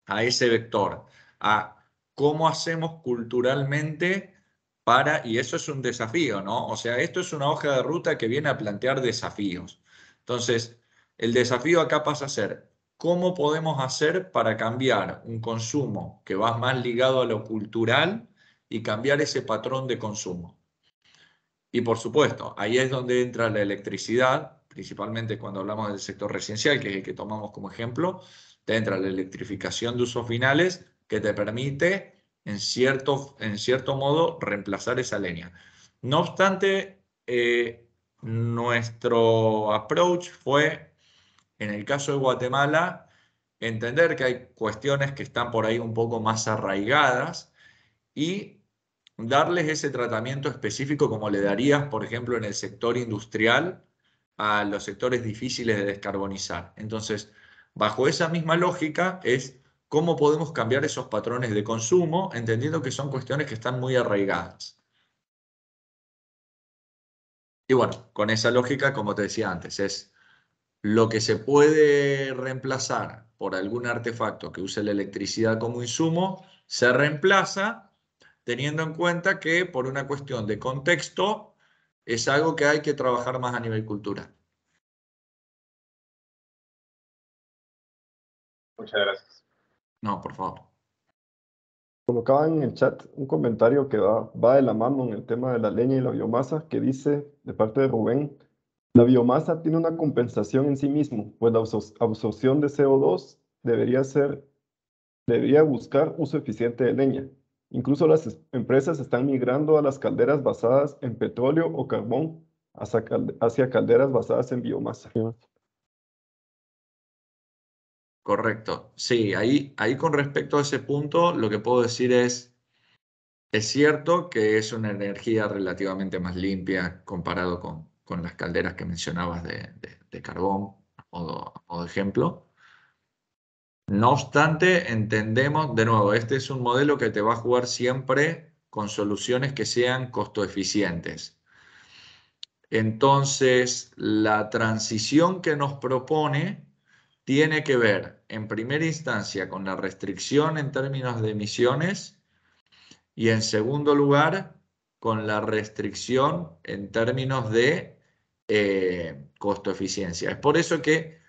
a ese vector, a cómo hacemos culturalmente para, y eso es un desafío, ¿no? O sea, esto es una hoja de ruta que viene a plantear desafíos. Entonces, el desafío acá pasa a ser, ¿cómo podemos hacer para cambiar un consumo que va más ligado a lo cultural y cambiar ese patrón de consumo? Y por supuesto, ahí es donde entra la electricidad, principalmente cuando hablamos del sector residencial, que es el que tomamos como ejemplo, te entra la electrificación de usos finales que te permite, en cierto modo, reemplazar esa leña. No obstante, nuestro approach fue, en el caso de Guatemala, entender que hay cuestiones que están por ahí un poco más arraigadas y darles ese tratamiento específico como le darías, por ejemplo, en el sector industrial a los sectores difíciles de descarbonizar. Entonces, bajo esa misma lógica es cómo podemos cambiar esos patrones de consumo, entendiendo que son cuestiones que están muy arraigadas. Y bueno, con esa lógica, como te decía antes, es lo que se puede reemplazar por algún artefacto que use la electricidad como insumo, se reemplaza teniendo en cuenta que por una cuestión de contexto es algo que hay que trabajar más a nivel cultural. Muchas gracias. No, por favor. Colocaba en el chat un comentario que va de la mano en el tema de la leña y la biomasa, que dice, de parte de Rubén, la biomasa tiene una compensación en sí mismo, pues la absorción de CO2 debería buscar uso eficiente de leña. Incluso las empresas están migrando a las calderas basadas en petróleo o carbón hacia calderas basadas en biomasa. Correcto. Sí, ahí con respecto a ese punto, lo que puedo decir es cierto que es una energía relativamente más limpia comparado con las calderas que mencionabas de carbón o de ejemplo. No obstante, entendemos, de nuevo, este es un modelo que te va a jugar siempre con soluciones que sean costo eficientes. Entonces, la transición que nos propone tiene que ver, en primera instancia, con la restricción en términos de emisiones y, en segundo lugar, con la restricción en términos de costo-eficiencia. Es por eso que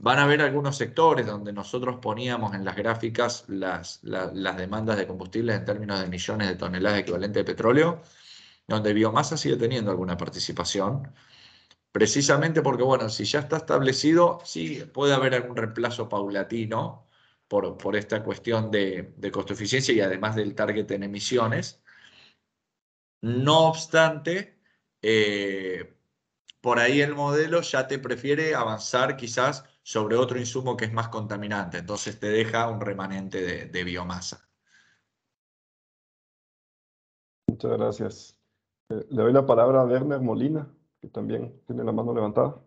van a haber algunos sectores donde nosotros poníamos en las gráficas las demandas de combustibles en términos de millones de toneladas equivalente de petróleo, donde biomasa sigue teniendo alguna participación, precisamente porque, bueno, si ya está establecido, sí puede haber algún reemplazo paulatino por esta cuestión de costo-eficiencia y además del target en emisiones. No obstante, por ahí el modelo ya te prefiere avanzar quizás sobre otro insumo que es más contaminante, entonces te deja un remanente de biomasa. Muchas gracias. Le doy la palabra a Werner Molina, que también tiene la mano levantada.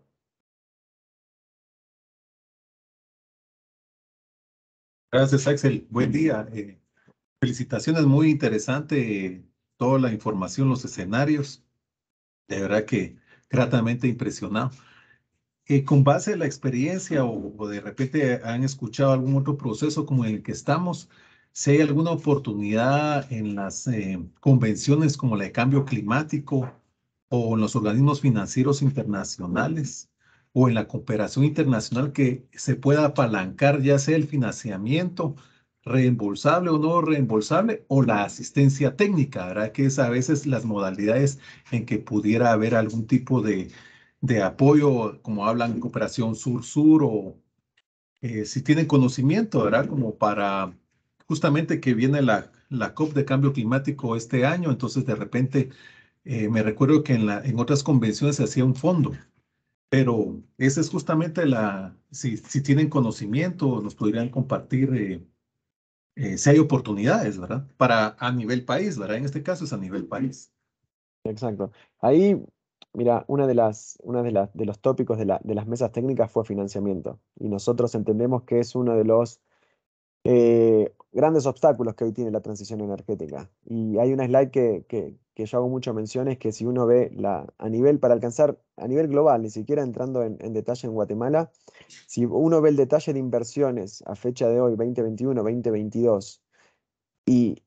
Gracias, Axel. Buen día. Felicitaciones, muy interesante toda la información, los escenarios. De verdad que gratamente impresionado. Con base en la experiencia o de repente han escuchado algún otro proceso como el que estamos, si hay alguna oportunidad en las convenciones como la de cambio climático o en los organismos financieros internacionales o en la cooperación internacional que se pueda apalancar ya sea el financiamiento reembolsable o no reembolsable o la asistencia técnica, ¿verdad? Que es a veces las modalidades en que pudiera haber algún tipo de apoyo, como hablan cooperación sur-sur o si tienen conocimiento, ¿verdad? Como para justamente que viene la COP de cambio climático este año, entonces de repente me recuerdo que en otras convenciones se hacía un fondo, pero esa es justamente si tienen conocimiento, nos podrían compartir si hay oportunidades, ¿verdad? A nivel país, ¿verdad? En este caso es a nivel país. Exacto. Ahí, mira, de los tópicos de las mesas técnicas fue financiamiento. Y nosotros entendemos que es uno de los grandes obstáculos que hoy tiene la transición energética. Y hay una slide que que yo hago mucha mención es que si uno ve a nivel, para alcanzar, a nivel global, ni siquiera entrando en detalle en Guatemala, si uno ve el detalle de inversiones a fecha de hoy, 2021, 2022, y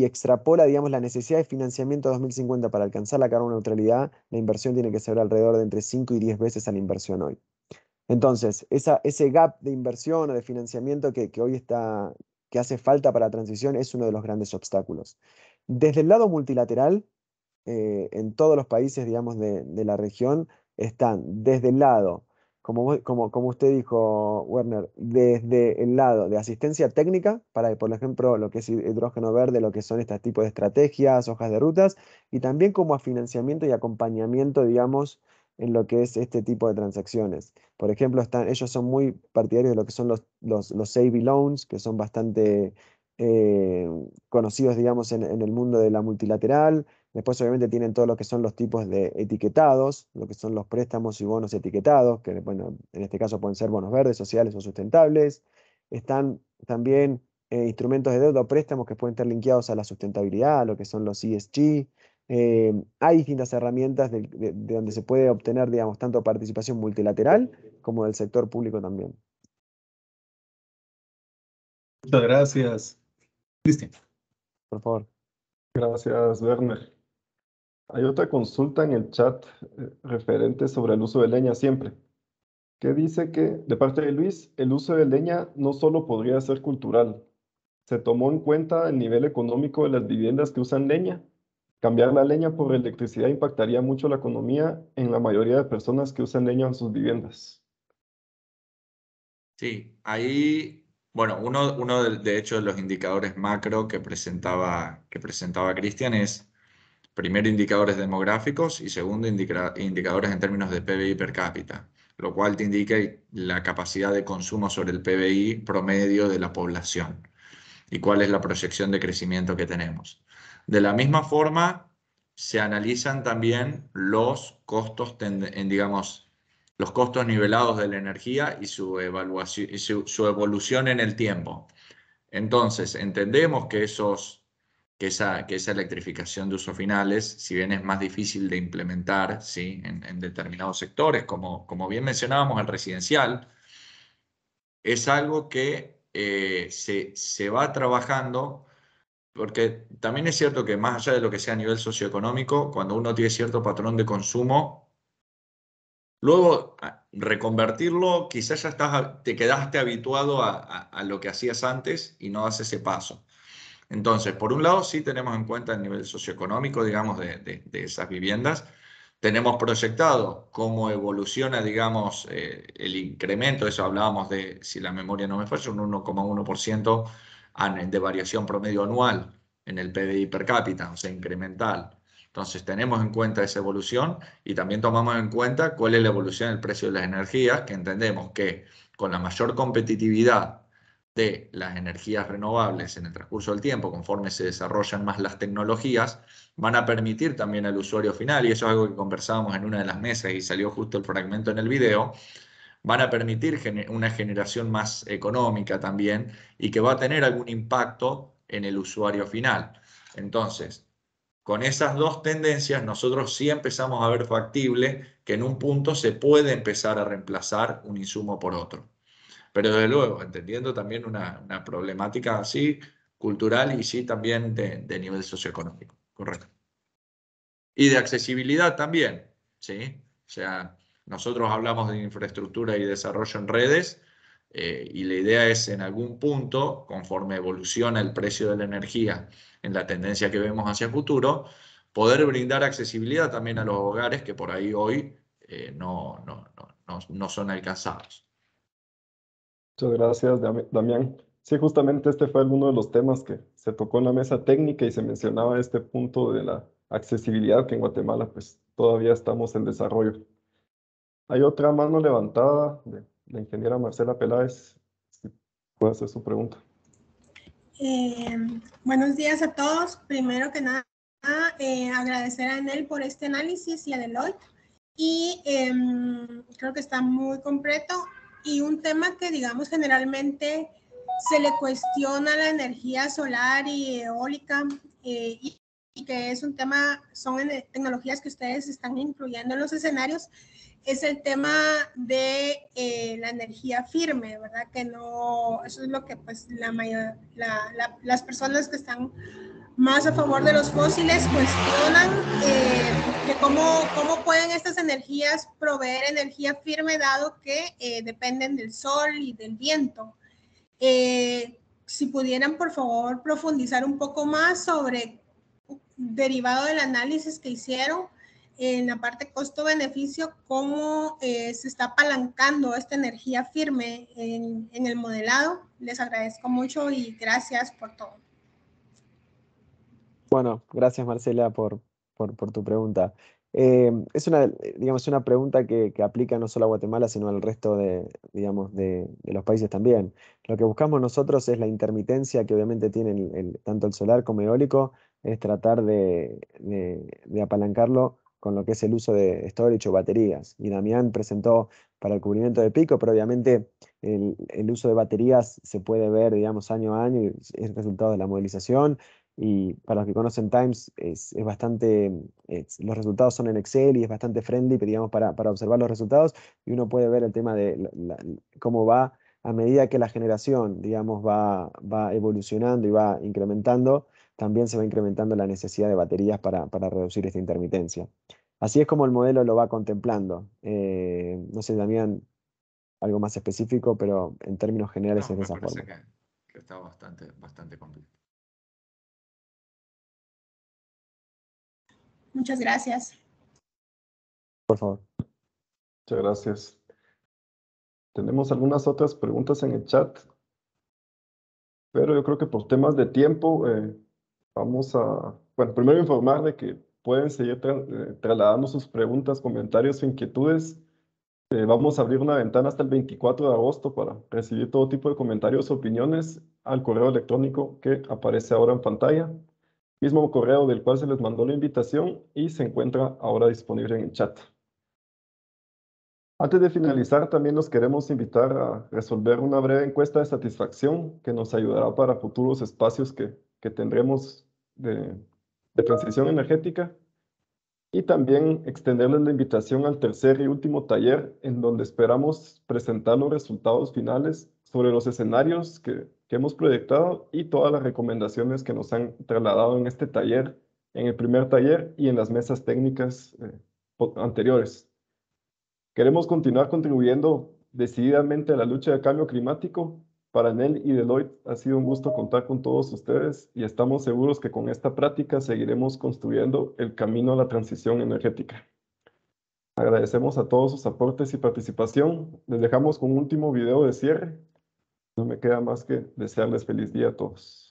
extrapola, digamos, la necesidad de financiamiento 2050 para alcanzar la carbono neutralidad, la inversión tiene que ser alrededor de entre 5 y 10 veces a la inversión hoy. Entonces, ese gap de inversión o de financiamiento que hoy que hace falta para la transición es uno de los grandes obstáculos. Desde el lado multilateral, en todos los países, digamos, de la región, están desde el lado, como usted dijo, Werner, desde el lado de asistencia técnica, para, por ejemplo, lo que es hidrógeno verde, lo que son estos tipos de estrategias, hojas de rutas, y también como a financiamiento y acompañamiento, digamos, en lo que es este tipo de transacciones. Por ejemplo, ellos son muy partidarios de lo que son los SAVE loans, que son bastante conocidos, digamos, en el mundo de la multilateral. Después, obviamente, tienen todo lo que son los tipos de etiquetados, lo que son los préstamos y bonos etiquetados, que, bueno, en este caso pueden ser bonos verdes, sociales o sustentables. Están también instrumentos de deuda o préstamos que pueden estar linkeados a la sustentabilidad, lo que son los ESG. Hay distintas herramientas de donde se puede obtener, digamos, tanto participación multilateral como del sector público también. Muchas gracias. Cristian. Por favor. Gracias, Werner. Hay otra consulta en el chat referente sobre el uso de leña siempre, que dice que, de parte de Luis, el uso de leña no solo podría ser cultural. ¿Se tomó en cuenta el nivel económico de las viviendas que usan leña? Cambiar la leña por electricidad impactaría mucho la economía en la mayoría de personas que usan leña en sus viviendas. Sí, ahí, bueno, uno de hecho de los indicadores macro que presentaba Cristian es, primero, indicadores demográficos y segundo, indicadores en términos de PBI per cápita, lo cual te indica la capacidad de consumo sobre el PBI promedio de la población y cuál es la proyección de crecimiento que tenemos. De la misma forma, se analizan también los costos, digamos, los costos nivelados de la energía y su evaluación y su evolución en el tiempo. Entonces, entendemos que esa electrificación de usos finales, si bien es más difícil de implementar, ¿sí?, en determinados sectores, como bien mencionábamos, el residencial, es algo que se va trabajando, porque también es cierto que más allá de lo que sea a nivel socioeconómico, cuando uno tiene cierto patrón de consumo, luego reconvertirlo, quizás ya te quedaste habituado a lo que hacías antes y no das ese paso. Entonces, por un lado, sí tenemos en cuenta el nivel socioeconómico, digamos, de esas viviendas. Tenemos proyectado cómo evoluciona, digamos, el incremento, eso hablábamos de, si la memoria no me falla, un 1,1% de variación promedio anual en el PBI per cápita, o sea, incremental. Entonces, tenemos en cuenta esa evolución y también tomamos en cuenta cuál es la evolución del precio de las energías, que entendemos que con la mayor competitividad de las energías renovables en el transcurso del tiempo, conforme se desarrollan más las tecnologías, van a permitir también al usuario final, y eso es algo que conversábamos en una de las mesas y salió justo el fragmento en el video, van a permitir una generación más económica también y que va a tener algún impacto en el usuario final. Entonces, con esas dos tendencias, nosotros sí empezamos a ver factible que en un punto se puede empezar a reemplazar un insumo por otro. Pero desde luego, entendiendo también una problemática así, cultural y sí también de nivel socioeconómico, correcto. Y de accesibilidad también, ¿sí? O sea, nosotros hablamos de infraestructura y desarrollo en redes y la idea es en algún punto, conforme evoluciona el precio de la energía en la tendencia que vemos hacia el futuro, poder brindar accesibilidad también a los hogares que por ahí hoy no son alcanzados. Muchas gracias, Damián. Sí, justamente este fue uno de los temas que se tocó en la mesa técnica y se mencionaba este punto de la accesibilidad que en Guatemala pues todavía estamos en desarrollo. Hay otra mano levantada de la ingeniera Marcela Peláez. Si puede hacer su pregunta. Buenos días a todos. Primero que nada, agradecer a Enel por este análisis y a Deloitte. Y creo que está muy completo. Y un tema que, digamos, generalmente se le cuestiona la energía solar y eólica y y que es un tema, son tecnologías que ustedes están incluyendo en los escenarios, es el tema de la energía firme, ¿verdad? Que no, eso es lo que pues las personas que están más a favor de los fósiles cuestionan que cómo pueden estas energías proveer energía firme dado que dependen del sol y del viento. Si pudieran, por favor, profundizar un poco más sobre, derivado del análisis que hicieron en la parte costo-beneficio, cómo se está apalancando esta energía firme en el modelado. Les agradezco mucho y gracias por todo. Bueno, gracias Marcela por tu pregunta. Es digamos, una pregunta que aplica no solo a Guatemala, sino al resto digamos, de los países también. Lo que buscamos nosotros es la intermitencia que obviamente tienen tanto el solar como eólico, es tratar de apalancarlo con lo que es el uso de storage o baterías. Y Damián presentó para el cubrimiento de pico, pero obviamente el uso de baterías se puede ver, digamos, año a año, y es resultado de la modelización. Y para los que conocen Times, es bastante, los resultados son en Excel y es bastante friendly, digamos, para observar los resultados. Y uno puede ver el tema de cómo va a medida que la generación, digamos, va evolucionando y va incrementando, también se va incrementando la necesidad de baterías para reducir esta intermitencia. Así es como el modelo lo va contemplando. No sé, Damián, algo más específico, pero en términos generales es de esa forma. Que está bastante completo. Muchas gracias. Por favor. Muchas gracias. Tenemos algunas otras preguntas en el chat, pero yo creo que por temas de tiempo vamos a, bueno, primero informar de que pueden seguir trasladando sus preguntas, comentarios o inquietudes. Vamos a abrir una ventana hasta el 24 de agosto para recibir todo tipo de comentarios o opiniones al correo electrónico que aparece ahora en pantalla. Mismo correo del cual se les mandó la invitación y se encuentra ahora disponible en el chat. Antes de finalizar, también los queremos invitar a resolver una breve encuesta de satisfacción que nos ayudará para futuros espacios que tendremos de transición energética. Y también extenderles la invitación al tercer y último taller, en donde esperamos presentar los resultados finales sobre los escenarios que hemos proyectado y todas las recomendaciones que nos han trasladado en este taller, en el primer taller y en las mesas técnicas anteriores. Queremos continuar contribuyendo decididamente a la lucha del cambio climático. Para NEL y Deloitte ha sido un gusto contar con todos ustedes y estamos seguros que con esta práctica seguiremos construyendo el camino a la transición energética. Agradecemos a todos sus aportes y participación. Les dejamos con un último video de cierre. No me queda más que desearles feliz día a todos.